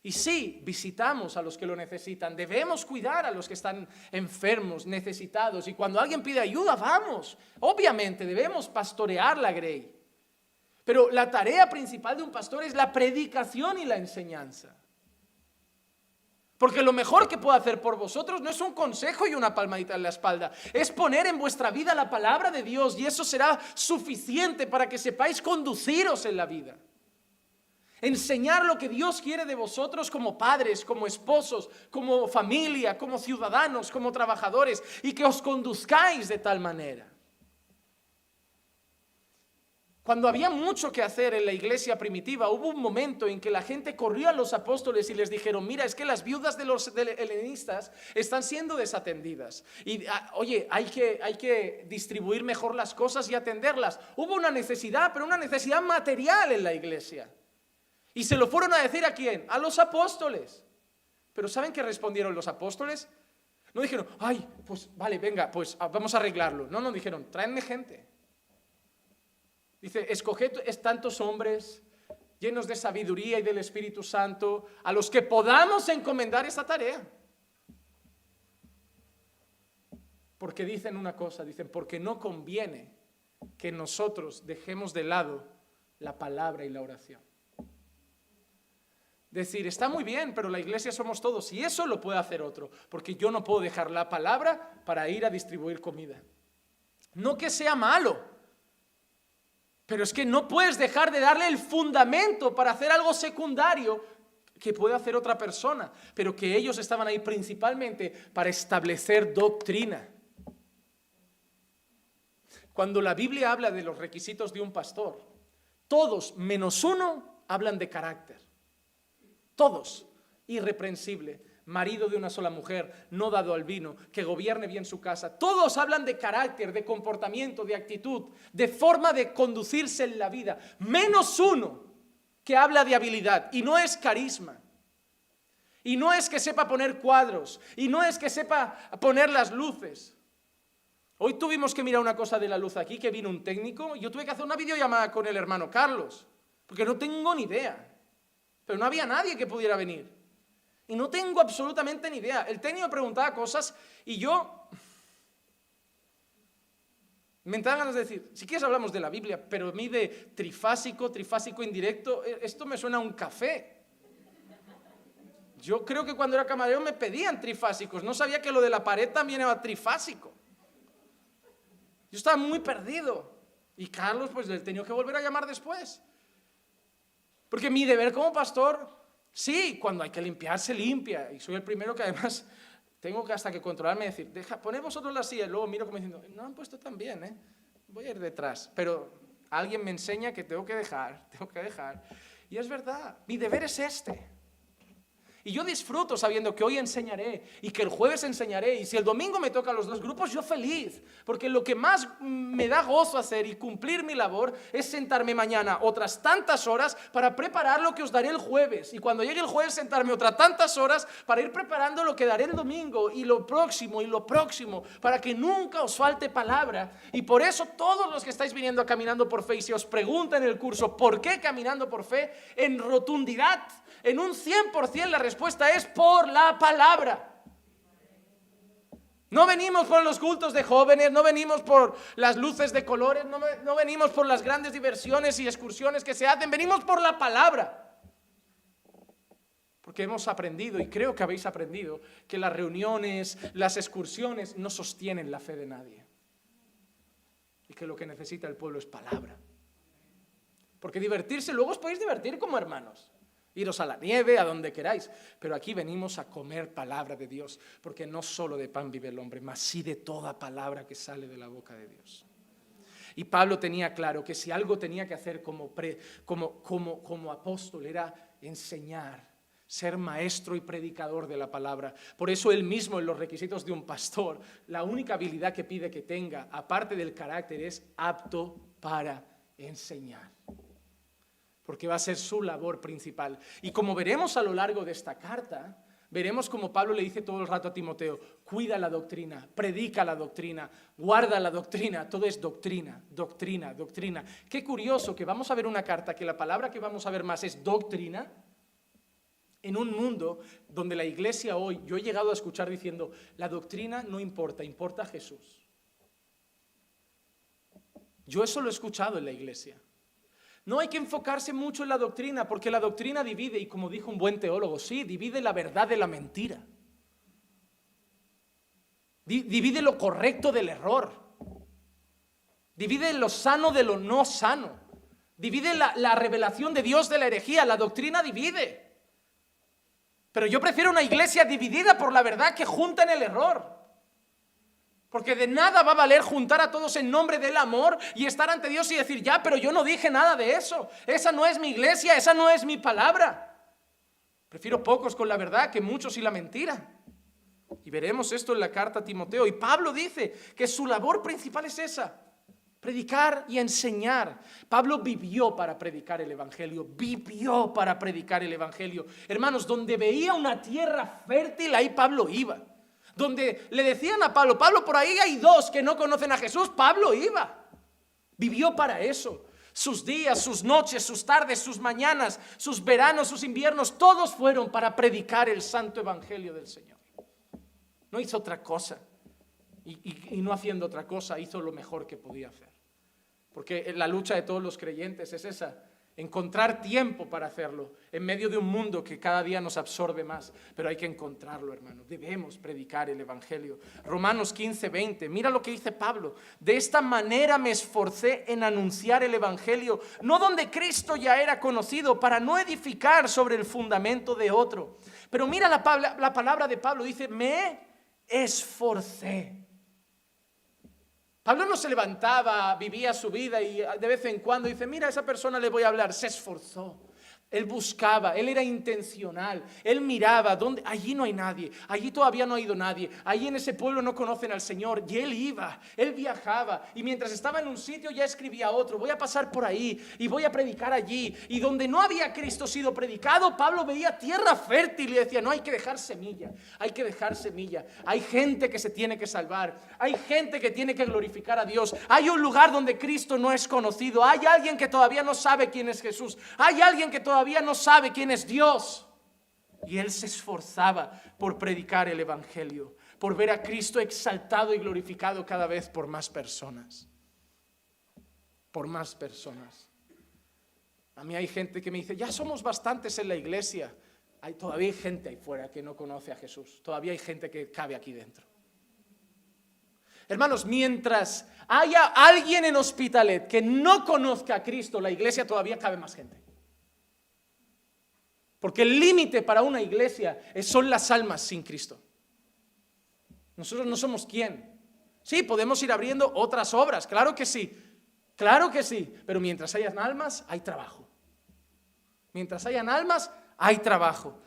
Y sí, visitamos a los que lo necesitan, debemos cuidar a los que están enfermos, necesitados, y cuando alguien pide ayuda, vamos. Obviamente debemos pastorear la grey, pero la tarea principal de un pastor es la predicación y la enseñanza. Porque lo mejor que puedo hacer por vosotros no es un consejo y una palmadita en la espalda, es poner en vuestra vida la palabra de Dios, y eso será suficiente para que sepáis conduciros en la vida. Enseñar lo que Dios quiere de vosotros como padres, como esposos, como familia, como ciudadanos, como trabajadores, y que os conduzcáis de tal manera. Cuando había mucho que hacer en la iglesia primitiva, hubo un momento en que la gente corrió a los apóstoles y les dijeron, mira, es que las viudas de los helenistas están siendo desatendidas. Y oye, hay que distribuir mejor las cosas y atenderlas. Hubo una necesidad, pero una necesidad material en la iglesia. Y se lo fueron a decir ¿a quién? A los apóstoles. Pero ¿saben qué respondieron los apóstoles? No dijeron, ay, pues vale, venga, pues vamos a arreglarlo. No, dijeron, tráenme gente. Dice, escoged tantos hombres llenos de sabiduría y del Espíritu Santo a los que podamos encomendar esa tarea. Porque dicen una cosa, dicen, porque no conviene que nosotros dejemos de lado la palabra y la oración. Decir, está muy bien, pero la iglesia somos todos, y eso lo puede hacer otro, porque yo no puedo dejar la palabra para ir a distribuir comida. No que sea malo, pero es que no puedes dejar de darle el fundamento para hacer algo secundario que puede hacer otra persona, pero que ellos estaban ahí principalmente para establecer doctrina. Cuando la Biblia habla de los requisitos de un pastor, todos menos uno hablan de carácter. Todos, irreprensible, marido de una sola mujer, no dado al vino, que gobierne bien su casa. Todos hablan de carácter, de comportamiento, de actitud, de forma de conducirse en la vida. Menos uno que habla de habilidad, y no es carisma. Y no es que sepa poner cuadros, y no es que sepa poner las luces. Hoy tuvimos que mirar una cosa de la luz aquí, que vino un técnico, y yo tuve que hacer una videollamada con el hermano Carlos, porque no tengo ni idea. Pero no había nadie que pudiera venir. Y no tengo absolutamente ni idea. El técnico preguntaba cosas y yo me entraban ganas de decir, si quieres hablamos de la Biblia, pero a mí de trifásico indirecto, esto me suena a un café. Yo creo que cuando era camarero me pedían trifásicos. No sabía que lo de la pared también era trifásico. Yo estaba muy perdido. Y Carlos pues le tenía que volver a llamar después. Porque mi deber como pastor, sí, cuando hay que limpiar, se limpia. Y soy el primero que además tengo que hasta que controlarme y decir, poned vosotros la silla. Y luego miro como diciendo, no han puesto tan bien, voy a ir detrás. Pero alguien me enseña que tengo que dejar. Y es verdad, mi deber es este. Y yo disfruto sabiendo que hoy enseñaré y que el jueves enseñaré. Y si el domingo me toca los dos grupos, yo feliz. Porque lo que más me da gozo hacer y cumplir mi labor es sentarme mañana otras tantas horas para preparar lo que os daré el jueves. Y cuando llegue el jueves sentarme otras tantas horas para ir preparando lo que daré el domingo y lo próximo, para que nunca os falte palabra. Y por eso todos los que estáis viniendo a Caminando por Fe y si os preguntan en el curso, ¿por qué Caminando por Fe? En rotundidad, en un 100% la respuesta es por la palabra. No venimos por los cultos de jóvenes, no venimos por las luces de colores, no venimos por las grandes diversiones y excursiones que se hacen, venimos por la palabra. Porque hemos aprendido, y creo que habéis aprendido, que las reuniones, las excursiones no sostienen la fe de nadie. Y que lo que necesita el pueblo es palabra. Porque divertirse, luego os podéis divertir como hermanos. Iros a la nieve, a donde queráis. Pero aquí venimos a comer palabra de Dios. Porque no solo de pan vive el hombre, mas sí de toda palabra que sale de la boca de Dios. Y Pablo tenía claro que si algo tenía que hacer como apóstol era enseñar, ser maestro y predicador de la palabra. Por eso él mismo, en los requisitos de un pastor, la única habilidad que pide que tenga, aparte del carácter, es apto para enseñar. Porque va a ser su labor principal. Y como veremos a lo largo de esta carta, veremos como Pablo le dice todo el rato a Timoteo: cuida la doctrina, predica la doctrina, guarda la doctrina. Todo es doctrina, doctrina, doctrina. Qué curioso que vamos a ver una carta que la palabra que vamos a ver más es doctrina, en un mundo donde la iglesia hoy, yo he llegado a escuchar diciendo: la doctrina no importa, importa Jesús. Yo eso lo he escuchado en la iglesia. No hay que enfocarse mucho en la doctrina, porque la doctrina divide, y como dijo un buen teólogo, sí, divide la verdad de la mentira. Divide lo correcto del error. Divide lo sano de lo no sano. Divide la revelación de Dios de la herejía. La doctrina divide. Pero yo prefiero una iglesia dividida por la verdad que junta en el error. Porque de nada va a valer juntar a todos en nombre del amor y estar ante Dios y decir: ya, pero yo no dije nada de eso. Esa no es mi iglesia, esa no es mi palabra. Prefiero pocos con la verdad que muchos y la mentira. Y veremos esto en la carta a Timoteo. Y Pablo dice que su labor principal es esa: predicar y enseñar. Pablo vivió para predicar el evangelio. Vivió para predicar el evangelio. Hermanos, donde veía una tierra fértil, ahí Pablo iba. Donde le decían a Pablo: Pablo, por ahí hay dos que no conocen a Jesús, Pablo iba. Vivió para eso. Sus días, sus noches, sus tardes, sus mañanas, sus veranos, sus inviernos, todos fueron para predicar el santo evangelio del Señor. No hizo otra cosa. Y no haciendo otra cosa, hizo lo mejor que podía hacer. Porque la lucha de todos los creyentes es esa: encontrar tiempo para hacerlo en medio de un mundo que cada día nos absorbe más. Pero hay que encontrarlo, hermano. Debemos predicar el evangelio. Romanos 15:20, mira lo que dice Pablo: de esta manera me esforcé en anunciar el evangelio, no donde Cristo ya era conocido, para no edificar sobre el fundamento de otro. Pero mira la palabra de Pablo, dice: me esforcé. Pablo no se levantaba, vivía su vida y de vez en cuando dice: mira, a esa persona le voy a hablar. Se esforzó. Él buscaba, él era intencional, él miraba, ¿dónde? Allí no hay nadie, allí todavía no ha ido nadie, allí en ese pueblo no conocen al Señor. Y él iba, él viajaba, y mientras estaba en un sitio ya escribía otro: voy a pasar por ahí y voy a predicar allí. Y donde no había Cristo sido predicado, Pablo veía tierra fértil y decía: no, hay que dejar semilla, hay que dejar semilla. Hay gente que se tiene que salvar, hay gente que tiene que glorificar a Dios, hay un lugar donde Cristo no es conocido, hay alguien que todavía no sabe quién es Jesús, hay alguien que todavía no sabe quién es Dios. Y él se esforzaba por predicar el evangelio, por ver a Cristo exaltado y glorificado cada vez por más personas. Por más personas. A mí hay gente que me dice: ya somos bastantes en la iglesia. Todavía hay gente ahí fuera que no conoce a Jesús. Todavía hay gente que cabe aquí dentro. Hermanos, mientras haya alguien en Hospitalet que no conozca a Cristo, la iglesia todavía cabe más gente. Porque el límite para una iglesia son las almas sin Cristo. Nosotros no somos quién. Sí, podemos ir abriendo otras obras, claro que sí, pero mientras hayan almas, hay trabajo. Mientras hayan almas, hay trabajo,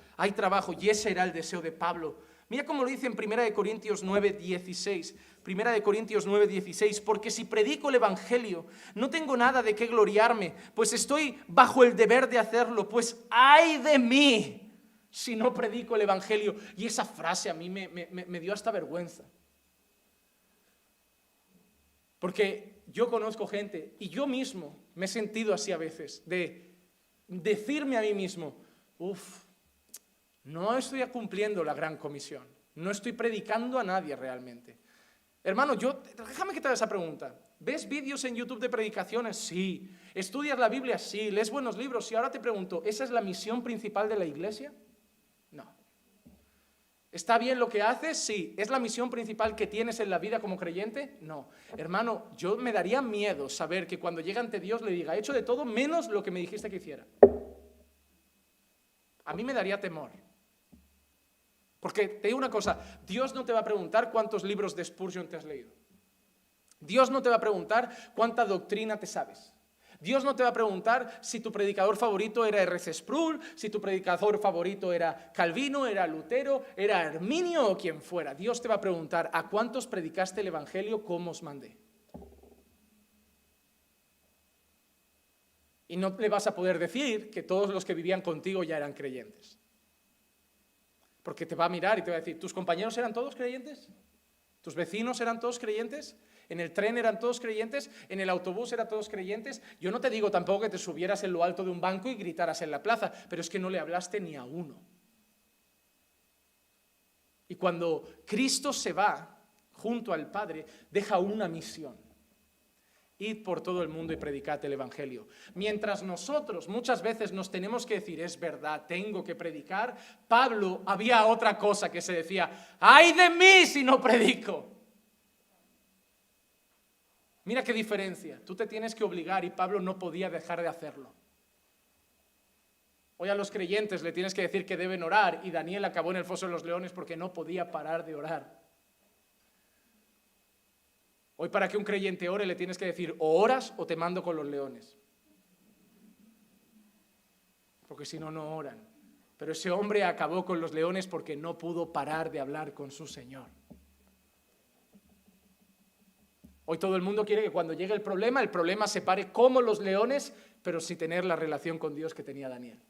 y ese era el deseo de Pablo. Mira cómo lo dice en 1 Corintios 9:16. 1 Corintios 9:16, porque si predico el evangelio, no tengo nada de qué gloriarme, pues estoy bajo el deber de hacerlo, pues ay de mí si no predico el evangelio. Y esa frase a mí me dio hasta vergüenza. Porque yo conozco gente, y yo mismo me he sentido así a veces, de decirme a mí mismo: no estoy cumpliendo la gran comisión, no estoy predicando a nadie realmente. Hermano, déjame que te haga esa pregunta. ¿Ves vídeos en YouTube de predicaciones? Sí. ¿Estudias la Biblia? Sí. ¿Lees buenos libros? Sí. Ahora te pregunto, ¿esa es la misión principal de la iglesia? ¿Está bien lo que haces? Sí. ¿Es la misión principal que tienes en la vida como creyente? No. Hermano, yo me daría miedo saber que cuando llegue ante Dios le diga, he hecho de todo menos lo que me dijiste que hiciera. A mí me daría temor. Porque te digo una cosa, Dios no te va a preguntar cuántos libros de Spurgeon te has leído. Dios no te va a preguntar cuánta doctrina te sabes. Dios no te va a preguntar si tu predicador favorito era R.C. Sproul, si tu predicador favorito era Calvino, era Lutero, era Arminio o quien fuera. Dios te va a preguntar, ¿a cuántos predicaste el Evangelio como os mandé? Y no le vas a poder decir que todos los que vivían contigo ya eran creyentes. Porque te va a mirar y te va a decir, ¿tus compañeros eran todos creyentes? ¿Tus vecinos eran todos creyentes? ¿En el tren eran todos creyentes? ¿En el autobús eran todos creyentes? Yo no te digo tampoco que te subieras en lo alto de un banco y gritaras en la plaza, pero es que no le hablaste ni a uno. Y cuando Cristo se va junto al Padre, deja una misión. Id por todo el mundo y predicad el Evangelio. Mientras nosotros muchas veces nos tenemos que decir, es verdad, tengo que predicar, Pablo había otra cosa que se decía, ¡ay de mí si no predico! Mira qué diferencia, tú te tienes que obligar y Pablo no podía dejar de hacerlo. Hoy a los creyentes le tienes que decir que deben orar y Daniel acabó en el foso de los leones porque no podía parar de orar. Hoy para que un creyente ore le tienes que decir o oras o te mando con los leones. Porque si no, no oran. Pero ese hombre acabó con los leones porque no pudo parar de hablar con su Señor. Hoy todo el mundo quiere que cuando llegue el problema se pare como los leones, pero sin tener la relación con Dios que tenía Daniel.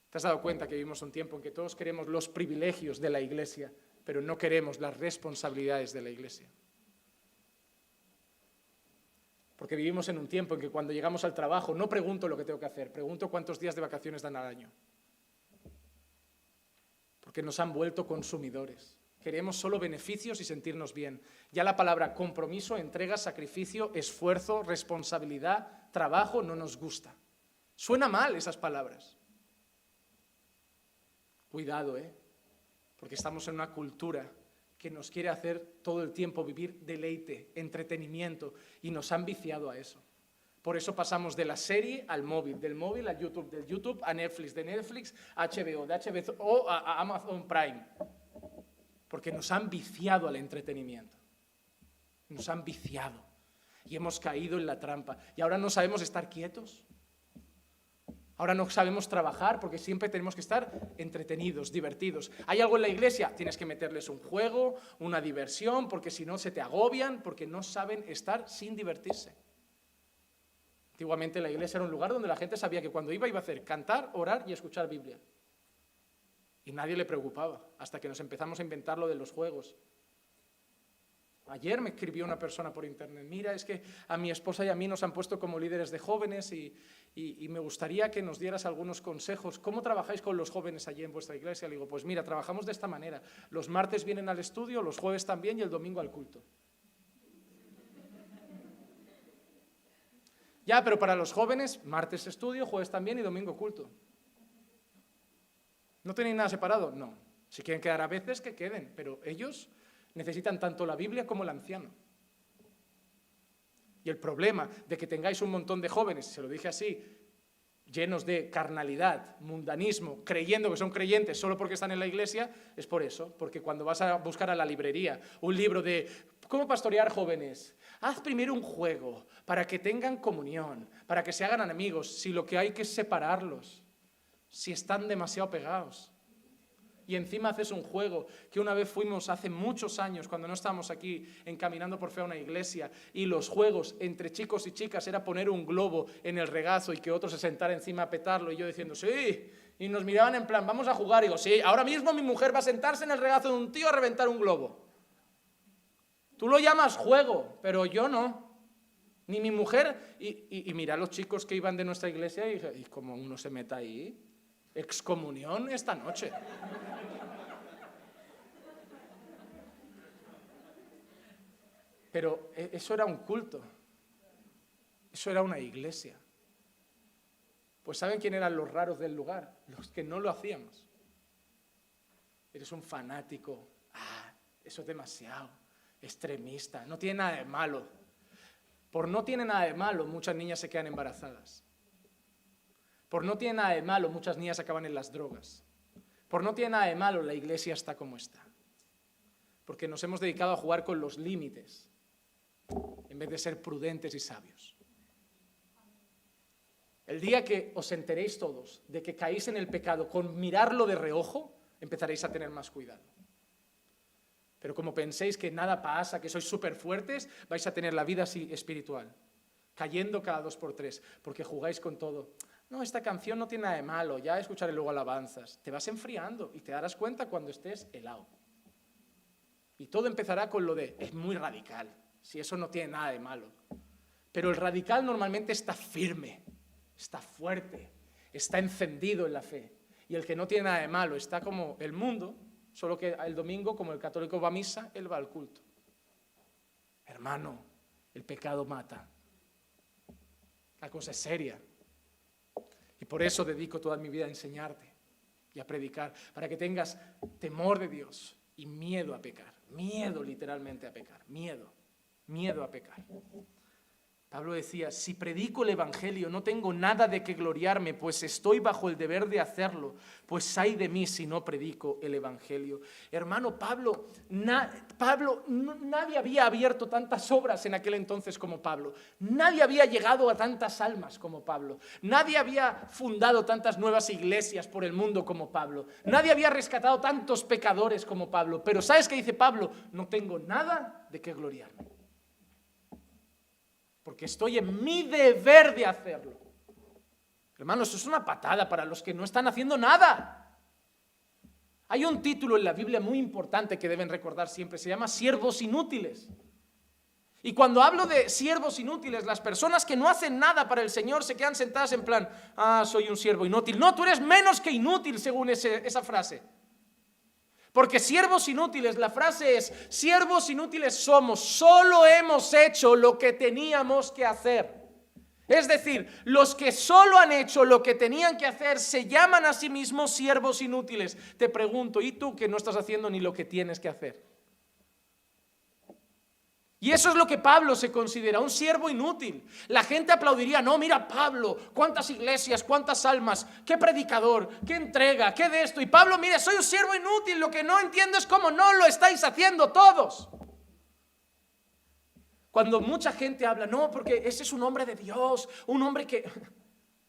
¿Te has dado cuenta que vivimos un tiempo en que todos queremos los privilegios de la iglesia, pero no queremos las responsabilidades de la iglesia? Porque vivimos en un tiempo en que cuando llegamos al trabajo no pregunto lo que tengo que hacer, pregunto cuántos días de vacaciones dan al año. Porque nos han vuelto consumidores. Queremos solo beneficios y sentirnos bien. Ya la palabra compromiso, entrega, sacrificio, esfuerzo, responsabilidad, trabajo no nos gusta. Suena mal esas palabras. Cuidado, porque estamos en una cultura que nos quiere hacer todo el tiempo vivir deleite, entretenimiento, y nos han viciado a eso. Por eso pasamos de la serie al móvil, del móvil a YouTube, del YouTube a Netflix, de Netflix a HBO, de HBO a Amazon Prime. Porque nos han viciado al entretenimiento. Nos han viciado. Y hemos caído en la trampa. Y ahora no sabemos estar quietos. Ahora no sabemos trabajar porque siempre tenemos que estar entretenidos, divertidos. ¿Hay algo en la iglesia? Tienes que meterles un juego, una diversión, porque si no se te agobian, porque no saben estar sin divertirse. Antiguamente la iglesia era un lugar donde la gente sabía que cuando iba a hacer cantar, orar y escuchar Biblia. Y nadie le preocupaba, hasta que nos empezamos a inventar lo de los juegos. Ayer me escribió una persona por internet, mira, es que a mi esposa y a mí nos han puesto como líderes de jóvenes y me gustaría que nos dieras algunos consejos. ¿Cómo trabajáis con los jóvenes allí en vuestra iglesia? Le digo, pues mira, trabajamos de esta manera. Los martes vienen al estudio, los jueves también y el domingo al culto. Ya, pero para los jóvenes, martes estudio, jueves también y domingo culto. ¿No tenéis nada separado? No. Si quieren quedar a veces, que queden, pero ellos necesitan tanto la Biblia como el anciano. Y el problema de que tengáis un montón de jóvenes, se lo dije así, llenos de carnalidad, mundanismo, creyendo que son creyentes solo porque están en la iglesia, es por eso, porque cuando vas a buscar a la librería un libro de cómo pastorear jóvenes, haz primero un juego para que tengan comunión, para que se hagan amigos, si lo que hay que es separarlos, si están demasiado pegados. Y encima haces un juego, que una vez fuimos hace muchos años, cuando no estábamos aquí, encaminando por fe a una iglesia, y los juegos entre chicos y chicas era poner un globo en el regazo y que otro se sentara encima a petarlo, y yo diciendo, sí, y nos miraban en plan, vamos a jugar, y digo, sí, ahora mismo mi mujer va a sentarse en el regazo de un tío a reventar un globo. Tú lo llamas juego, pero yo no. Ni mi mujer, y mira a los chicos que iban de nuestra iglesia, y como uno se meta ahí, excomunión esta noche. Pero eso era un culto, eso era una iglesia. Pues ¿saben quién eran los raros del lugar? Los que no lo hacíamos. eres un fanático, eso es demasiado extremista, no tiene nada de malo. Por no tiene nada de malo, muchas niñas se quedan embarazadas. Por no tiene nada de malo, muchas niñas acaban en las drogas. Por no tiene nada de malo, la iglesia está como está. Porque nos hemos dedicado a jugar con los límites en vez de ser prudentes y sabios. El día que os enteréis todos de que caéis en el pecado con mirarlo de reojo, empezaréis a tener más cuidado. Pero como penséis que nada pasa, que sois súper fuertes, vais a tener la vida así espiritual, cayendo cada 2 por 3, porque jugáis con todo. No, esta canción no tiene nada de malo, ya escucharé luego alabanzas. Te vas enfriando y te darás cuenta cuando estés helado. Y todo empezará con lo de, es muy radical, si eso no tiene nada de malo. Pero el radical normalmente está firme, está fuerte, está encendido en la fe. Y el que no tiene nada de malo está como el mundo, solo que el domingo, como el católico va a misa, él va al culto. Hermano, el pecado mata. La cosa es seria. Y por eso dedico toda mi vida a enseñarte y a predicar, para que tengas temor de Dios y miedo a pecar. Miedo literalmente a pecar, miedo a pecar. Pablo decía, si predico el evangelio no tengo nada de qué gloriarme, pues estoy bajo el deber de hacerlo, pues ay de mí si no predico el evangelio. Hermano, nadie había abierto tantas obras en aquel entonces como Pablo. Nadie había llegado a tantas almas como Pablo. Nadie había fundado tantas nuevas iglesias por el mundo como Pablo. Nadie había rescatado tantos pecadores como Pablo. Pero ¿sabes qué dice Pablo? No tengo nada de qué gloriarme, porque estoy en mi deber de hacerlo. Hermanos, eso es una patada para los que no están haciendo nada. Hay un título en la Biblia muy importante que deben recordar siempre, se llama siervos inútiles. Y cuando hablo de siervos inútiles, las personas que no hacen nada para el Señor se quedan sentadas en plan, soy un siervo inútil. No, tú eres menos que inútil según esa frase. Porque siervos inútiles, la frase es, siervos inútiles somos, solo hemos hecho lo que teníamos que hacer. Es decir, los que solo han hecho lo que tenían que hacer se llaman a sí mismos siervos inútiles. Te pregunto, ¿y tú que no estás haciendo ni lo que tienes que hacer? Y eso es lo que Pablo se considera, un siervo inútil. La gente aplaudiría, no, mira Pablo, cuántas iglesias, cuántas almas, qué predicador, qué entrega, qué de esto. Y Pablo, mire, soy un siervo inútil, lo que no entiendo es cómo no lo estáis haciendo todos. Cuando mucha gente habla, no, porque ese es un hombre de Dios, un hombre que...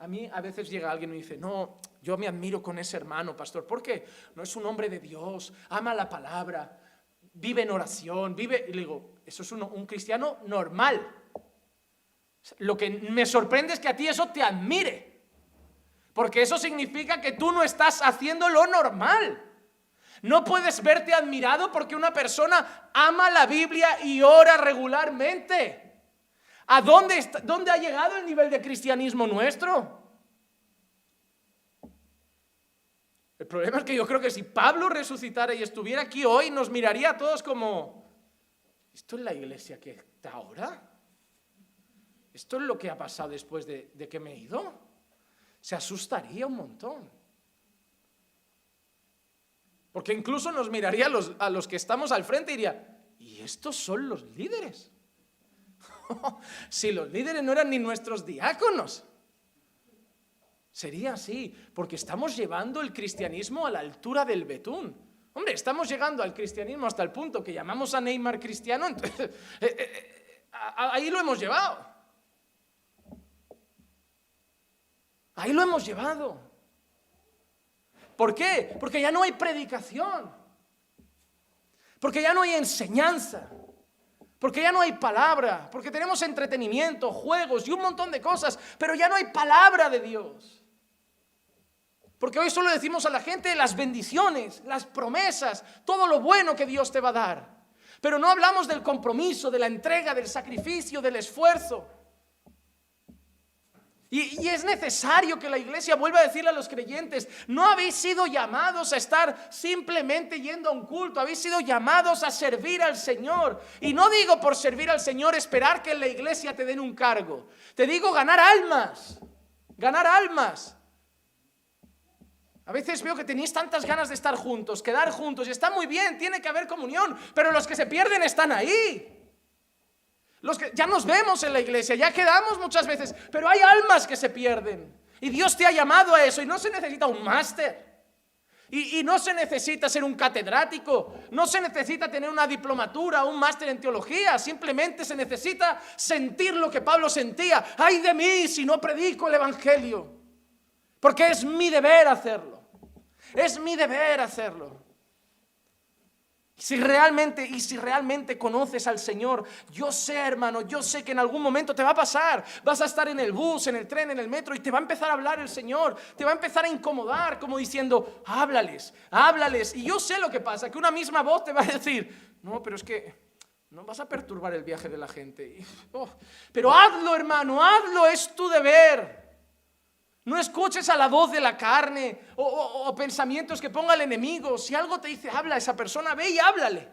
A mí a veces llega alguien y me dice, no, yo me admiro con ese hermano, pastor, ¿por qué? No, es un hombre de Dios, ama la palabra, vive en oración, vive... Y le digo, eso es un cristiano normal. Lo que me sorprende es que a ti eso te admire, porque eso significa que tú no estás haciendo lo normal. No puedes verte admirado porque una persona ama la Biblia y ora regularmente. ¿A dónde ha llegado el nivel de cristianismo nuestro? El problema es que yo creo que si Pablo resucitara y estuviera aquí hoy, nos miraría a todos como, ¿esto es la iglesia que está ahora? ¿Esto es lo que ha pasado después de que me he ido? Se asustaría un montón. Porque incluso nos miraría a los que estamos al frente y diría, ¿y estos son los líderes? Si los líderes no eran ni nuestros diáconos. Sería así, porque estamos llevando el cristianismo a la altura del betún. Hombre, estamos llegando al cristianismo hasta el punto que llamamos a Neymar cristiano, entonces, ahí lo hemos llevado. Ahí lo hemos llevado. ¿Por qué? Porque ya no hay predicación, porque ya no hay enseñanza, porque ya no hay palabra, porque tenemos entretenimiento, juegos y un montón de cosas, pero ya no hay palabra de Dios. Porque hoy solo decimos a la gente las bendiciones, las promesas, todo lo bueno que Dios te va a dar, pero no hablamos del compromiso, de la entrega, del sacrificio, del esfuerzo. Y es necesario que la iglesia vuelva a decirle a los creyentes, no habéis sido llamados a estar simplemente yendo a un culto, habéis sido llamados a servir al Señor. Y no digo por servir al Señor esperar que en la iglesia te den un cargo. Te digo ganar almas, ganar almas. A veces veo que tenéis tantas ganas de estar juntos, quedar juntos, y está muy bien, tiene que haber comunión, pero los que se pierden están ahí. Los que ya nos vemos en la iglesia, ya quedamos muchas veces, pero hay almas que se pierden. Y Dios te ha llamado a eso, y no se necesita un máster. Y no se necesita ser un catedrático, no se necesita tener una diplomatura, un máster en teología, simplemente se necesita sentir lo que Pablo sentía. ¡Ay de mí si no predico el evangelio! Porque es mi deber hacerlo, es mi deber hacerlo. Si realmente conoces al Señor, yo sé, hermano, yo sé que en algún momento te va a pasar. Vas a estar en el bus, en el tren, en el metro, y te va a empezar a hablar el Señor. Te va a empezar a incomodar, como diciendo, háblales, háblales. Y yo sé lo que pasa, que una misma voz te va a decir, no, pero es que no vas a perturbar el viaje de la gente. Pero hazlo, hermano, hazlo, es tu deber. No escuches a la voz de la carne o pensamientos que ponga el enemigo. Si algo te dice, habla a esa persona, ve y háblale.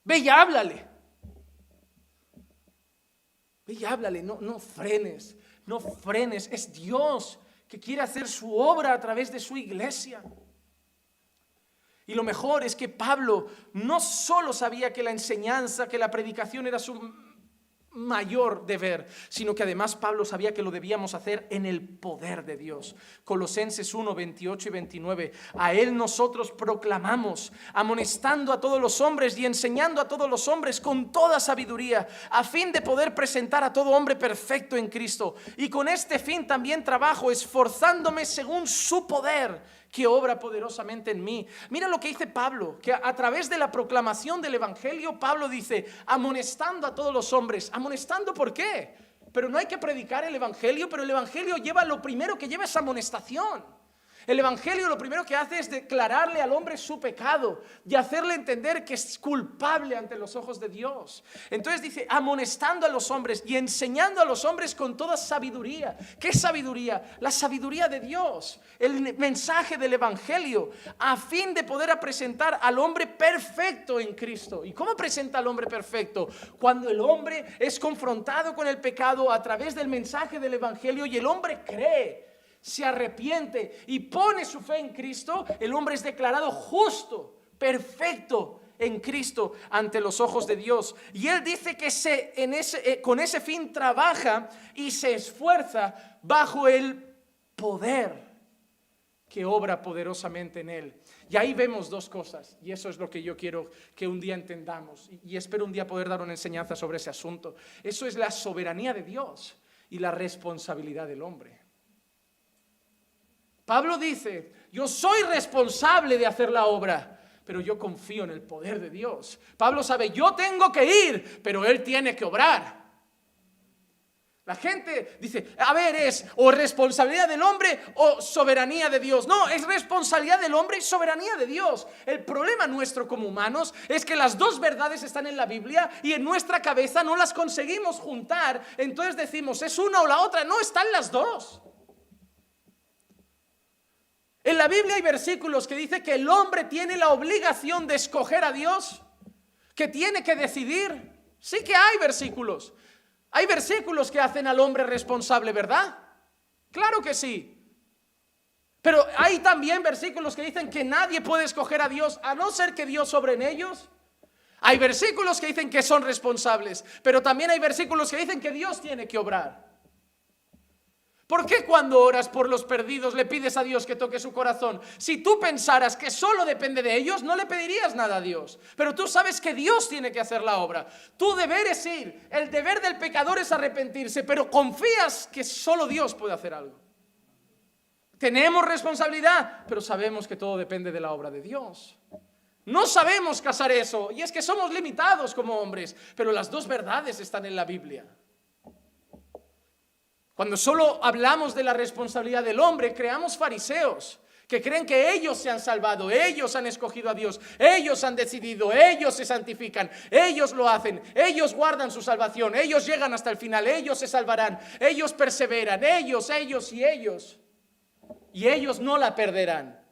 Ve y háblale. Ve y háblale, no frenes, no frenes. Es Dios que quiere hacer su obra a través de su iglesia. Y lo mejor es que Pablo no solo sabía que la enseñanza, que la predicación era su mayor deber, sino que además Pablo sabía que lo debíamos hacer en el poder de Dios. Colosenses 1, 28 y 29. A Él nosotros proclamamos, amonestando a todos los hombres y enseñando a todos los hombres con toda sabiduría, a fin de poder presentar a todo hombre perfecto en Cristo. Y con este fin también trabajo, esforzándome según su poder, que obra poderosamente en mí. Mira lo que dice Pablo, que a través de la proclamación del evangelio, Pablo dice, amonestando a todos los hombres. ¿Amonestando por qué? Pero no hay que predicar el evangelio, pero el evangelio lo primero que lleva es amonestación. El evangelio lo primero que hace es declararle al hombre su pecado y hacerle entender que es culpable ante los ojos de Dios. Entonces dice, amonestando a los hombres y enseñando a los hombres con toda sabiduría. ¿Qué sabiduría? La sabiduría de Dios, el mensaje del evangelio, a fin de poder presentar al hombre perfecto en Cristo. ¿Y cómo presenta al hombre perfecto? Cuando el hombre es confrontado con el pecado a través del mensaje del evangelio y el hombre cree, se arrepiente y pone su fe en Cristo, el hombre es declarado justo, perfecto en Cristo ante los ojos de Dios. Y él dice que con ese fin trabaja y se esfuerza bajo el poder que obra poderosamente en él. Y ahí vemos dos cosas, y eso es lo que yo quiero que un día entendamos, y espero un día poder dar una enseñanza sobre ese asunto. Eso es la soberanía de Dios y la responsabilidad del hombre. Pablo dice, yo soy responsable de hacer la obra, pero yo confío en el poder de Dios. Pablo sabe, yo tengo que ir, pero Él tiene que obrar. La gente dice, a ver, es o responsabilidad del hombre o soberanía de Dios. No, es responsabilidad del hombre y soberanía de Dios. El problema nuestro como humanos es que las dos verdades están en la Biblia y en nuestra cabeza no las conseguimos juntar. Entonces decimos, es una o la otra. No, están las dos. En la Biblia hay versículos que dicen que el hombre tiene la obligación de escoger a Dios, que tiene que decidir. Sí que hay versículos. Hay versículos que hacen al hombre responsable, ¿verdad? Claro que sí. Pero hay también versículos que dicen que nadie puede escoger a Dios a no ser que Dios sobre en ellos. Hay versículos que dicen que son responsables, pero también hay versículos que dicen que Dios tiene que obrar. ¿Por qué cuando oras por los perdidos le pides a Dios que toque su corazón? Si tú pensaras que solo depende de ellos, no le pedirías nada a Dios. Pero tú sabes que Dios tiene que hacer la obra. Tu deber es ir. El deber del pecador es arrepentirse, pero confías que solo Dios puede hacer algo. Tenemos responsabilidad, pero sabemos que todo depende de la obra de Dios. No sabemos casar eso, y es que somos limitados como hombres, pero las dos verdades están en la Biblia. Cuando solo hablamos de la responsabilidad del hombre, creamos fariseos que creen que ellos se han salvado, ellos han escogido a Dios, ellos han decidido, ellos se santifican, ellos lo hacen, ellos guardan su salvación, ellos llegan hasta el final, ellos se salvarán, ellos perseveran, ellos y ellos no la perderán.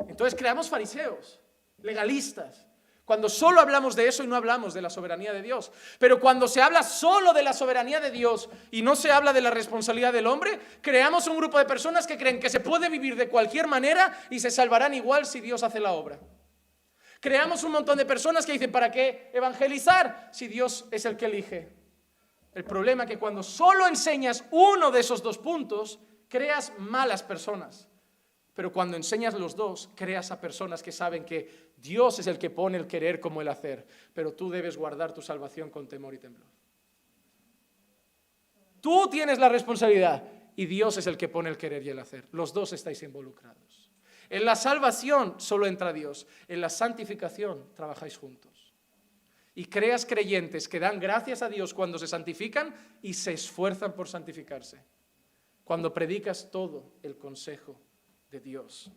Entonces creamos fariseos, legalistas. Cuando solo hablamos de eso y no hablamos de la soberanía de Dios. Pero cuando se habla solo de la soberanía de Dios y no se habla de la responsabilidad del hombre, creamos un grupo de personas que creen que se puede vivir de cualquier manera y se salvarán igual si Dios hace la obra. Creamos un montón de personas que dicen, ¿para qué evangelizar si Dios es el que elige? El problema es que cuando solo enseñas uno de esos dos puntos, creas malas personas. Pero cuando enseñas los dos, creas a personas que saben que Dios es el que pone el querer como el hacer, pero tú debes guardar tu salvación con temor y temblor. Tú tienes la responsabilidad y Dios es el que pone el querer y el hacer. Los dos estáis involucrados. En la salvación solo entra Dios, en la santificación trabajáis juntos. Y creas creyentes que dan gracias a Dios cuando se santifican y se esfuerzan por santificarse. Cuando predicas todo el consejo de Dios.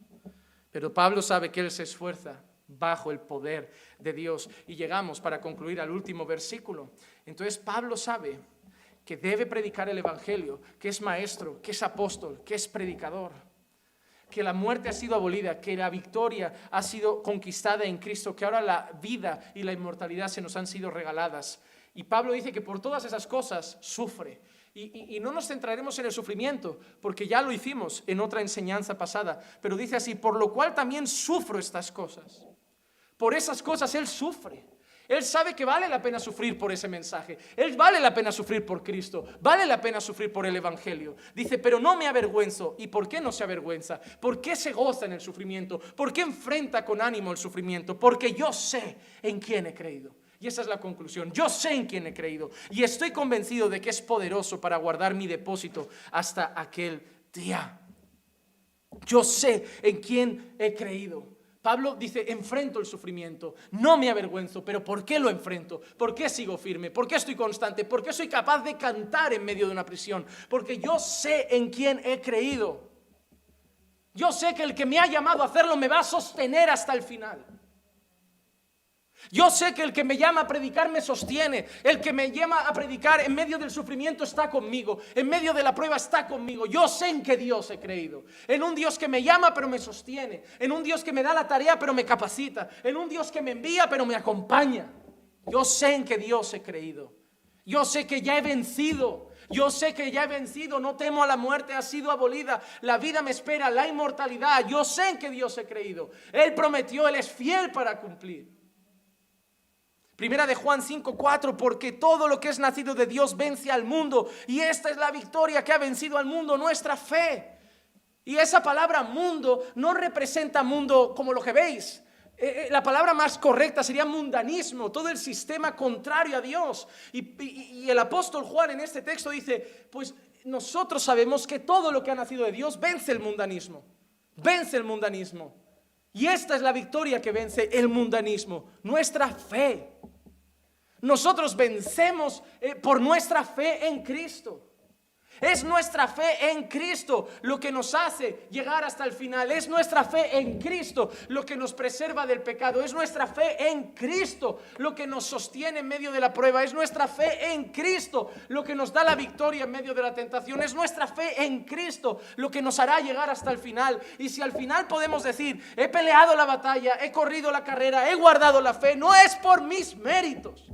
Pero Pablo sabe que él se esfuerza bajo el poder de Dios. Y llegamos para concluir al último versículo. Entonces Pablo sabe que debe predicar el evangelio, que es maestro, que es apóstol, que es predicador, que la muerte ha sido abolida, que la victoria ha sido conquistada en Cristo, que ahora la vida y la inmortalidad se nos han sido regaladas. Y Pablo dice que por todas esas cosas sufre. Y no nos centraremos en el sufrimiento, porque ya lo hicimos en otra enseñanza pasada, pero dice así, por lo cual también sufro estas cosas. Por esas cosas él sufre. Él sabe que vale la pena sufrir por ese mensaje. Él vale la pena sufrir por Cristo. Vale la pena sufrir por el evangelio. Dice, pero no me avergüenzo. ¿Y por qué no se avergüenza? ¿Por qué se goza en el sufrimiento? ¿Por qué enfrenta con ánimo el sufrimiento? Porque yo sé en quién he creído. Y esa es la conclusión. Yo sé en quién he creído y estoy convencido de que es poderoso para guardar mi depósito hasta aquel día. Yo sé en quién he creído. Pablo dice, enfrento el sufrimiento, no me avergüenzo, pero ¿por qué lo enfrento? ¿Por qué sigo firme? ¿Por qué estoy constante? ¿Por qué soy capaz de cantar en medio de una prisión? Porque yo sé en quién he creído. Yo sé que el que me ha llamado a hacerlo me va a sostener hasta el final. Yo sé que el que me llama a predicar me sostiene. El que me llama a predicar en medio del sufrimiento está conmigo. En medio de la prueba está conmigo. Yo sé en qué Dios he creído. En un Dios que me llama pero me sostiene. En un Dios que me da la tarea pero me capacita. En un Dios que me envía pero me acompaña. Yo sé en qué Dios he creído. Yo sé que ya he vencido. Yo sé que ya he vencido, no temo a la muerte, ha sido abolida, la vida me espera, la inmortalidad. Yo sé en qué Dios he creído. Él prometió, Él es fiel para cumplir. Primera de Juan 5:4, porque todo lo que es nacido de Dios vence al mundo, y esta es la victoria que ha vencido al mundo, nuestra fe. Y esa palabra mundo no representa mundo como lo que veis. La palabra más correcta sería mundanismo, todo el sistema contrario a Dios. Y el apóstol Juan en este texto dice, pues nosotros sabemos que todo lo que ha nacido de Dios vence el mundanismo. Vence el mundanismo. Y esta es la victoria que vence el mundanismo, nuestra fe. Nosotros vencemos por nuestra fe en Cristo. Es nuestra fe en Cristo lo que nos hace llegar hasta el final. Es nuestra fe en Cristo lo que nos preserva del pecado. Es nuestra fe en Cristo lo que nos sostiene en medio de la prueba. Es nuestra fe en Cristo lo que nos da la victoria en medio de la tentación. Es nuestra fe en Cristo lo que nos hará llegar hasta el final. Y si al final podemos decir, he peleado la batalla, he corrido la carrera, he guardado la fe, no es por mis méritos.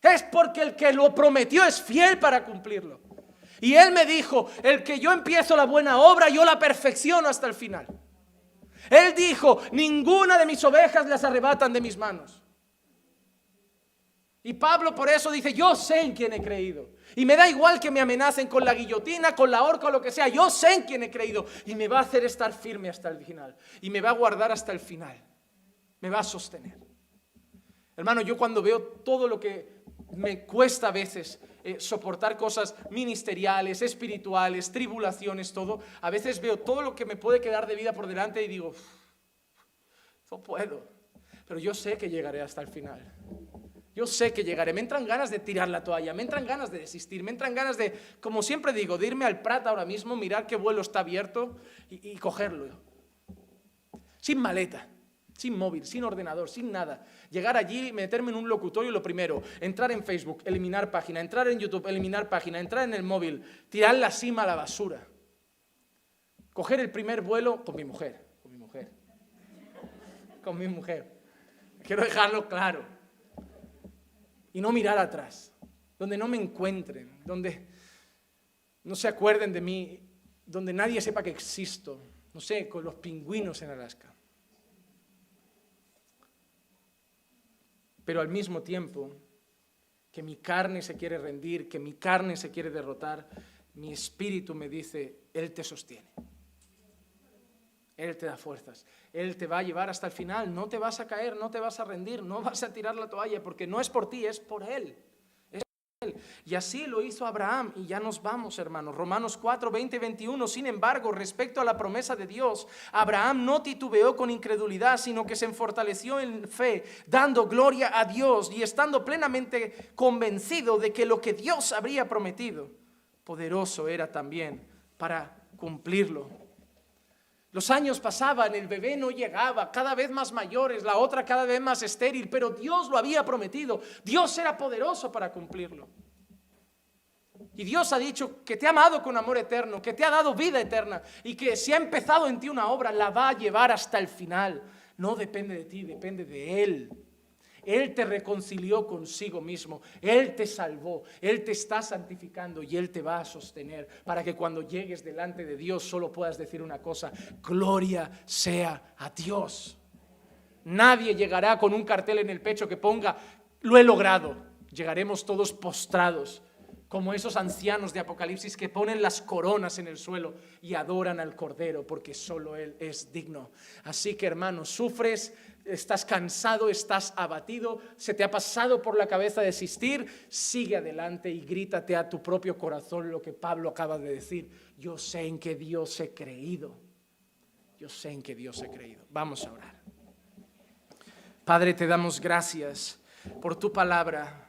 Es porque el que lo prometió es fiel para cumplirlo. Y Él me dijo, el que yo empiezo la buena obra, yo la perfecciono hasta el final. Él dijo, ninguna de mis ovejas las arrebatan de mis manos. Y Pablo por eso dice, yo sé en quién he creído. Y me da igual que me amenacen con la guillotina, con la horca o lo que sea. Yo sé en quién he creído. Y me va a hacer estar firme hasta el final. Y me va a guardar hasta el final. Me va a sostener. Hermano, yo cuando veo todo lo que me cuesta a veces soportar cosas ministeriales, espirituales, tribulaciones, todo. A veces veo todo lo que me puede quedar de vida por delante y digo, no puedo. Pero yo sé que llegaré hasta el final. Yo sé que llegaré. Me entran ganas de tirar la toalla, me entran ganas de desistir, me entran ganas de, como siempre digo, de irme al Prat ahora mismo, mirar qué vuelo está abierto y cogerlo. Sin maleta. Sin móvil, sin ordenador, sin nada. Llegar allí, meterme en un locutorio, lo primero. Entrar en Facebook, eliminar página. Entrar en YouTube, eliminar página. Entrar en el móvil, tirar la SIM a la basura. Coger el primer vuelo con mi mujer. Quiero dejarlo claro. Y no mirar atrás, donde no me encuentren, donde no se acuerden de mí, donde nadie sepa que existo, no sé, con los pingüinos en Alaska. Pero al mismo tiempo que mi carne se quiere rendir, que mi carne se quiere derrotar, mi espíritu me dice, Él te sostiene. Él te da fuerzas, Él te va a llevar hasta el final, no te vas a caer, no te vas a rendir, no vas a tirar la toalla, porque no es por ti, es por Él. Es por Él. Y así lo hizo Abraham, y ya nos vamos, hermanos. Romanos 4, 20 y 21, sin embargo, respecto a la promesa de Dios, Abraham no titubeó con incredulidad, sino que se fortaleció en fe, dando gloria a Dios y estando plenamente convencido de que lo que Dios habría prometido, poderoso era también para cumplirlo. Los años pasaban, el bebé no llegaba, cada vez más mayores, la otra cada vez más estéril, pero Dios lo había prometido, Dios era poderoso para cumplirlo. Y Dios ha dicho que te ha amado con amor eterno, que te ha dado vida eterna y que si ha empezado en ti una obra, la va a llevar hasta el final. No depende de ti, depende de Él. Él te reconcilió consigo mismo, Él te salvó, Él te está santificando y Él te va a sostener para que cuando llegues delante de Dios solo puedas decir una cosa: gloria sea a Dios. Nadie llegará con un cartel en el pecho que ponga lo he logrado. Llegaremos todos postrados, como esos ancianos de Apocalipsis que ponen las coronas en el suelo y adoran al Cordero porque solo Él es digno. Así que, hermano, sufres, estás cansado, estás abatido, se te ha pasado por la cabeza desistir, sigue adelante y grítate a tu propio corazón lo que Pablo acaba de decir: yo sé en que Dios he creído. Yo sé en que Dios he creído. Vamos a orar. Padre, te damos gracias por tu palabra.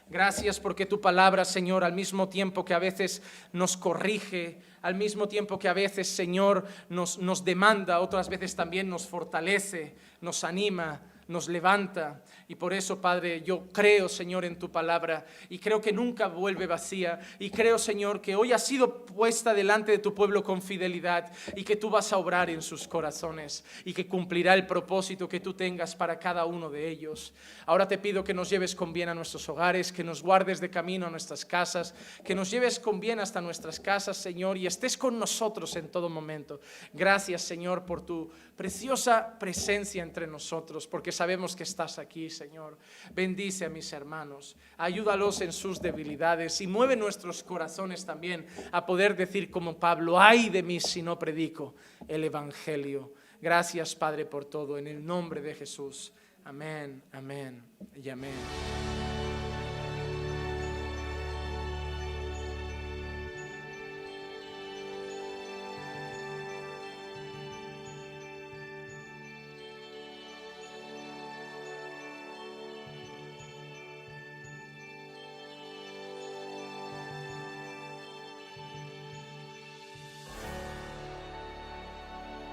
Gracias porque tu palabra, Señor, al mismo tiempo que a veces nos corrige, al mismo tiempo que a veces, Señor, nos demanda, otras veces también nos fortalece, nos anima, nos levanta. Y por eso, Padre, yo creo, Señor, en tu palabra y creo que nunca vuelve vacía. Y creo, Señor, que hoy ha sido puesta delante de tu pueblo con fidelidad y que tú vas a obrar en sus corazones y que cumplirá el propósito que tú tengas para cada uno de ellos. Ahora te pido que nos lleves con bien a nuestros hogares, que nos guardes de camino a nuestras casas, que nos lleves con bien hasta nuestras casas, Señor, y estés con nosotros en todo momento. Gracias, Señor, por tu preciosa presencia entre nosotros, porque sabemos que estás aquí, Señor. Bendice a mis hermanos, ayúdalos en sus debilidades y mueve nuestros corazones también a poder decir como Pablo: ay de mí si no predico el Evangelio. Gracias, Padre, por todo, en el nombre de Jesús. Amén, amén y amén.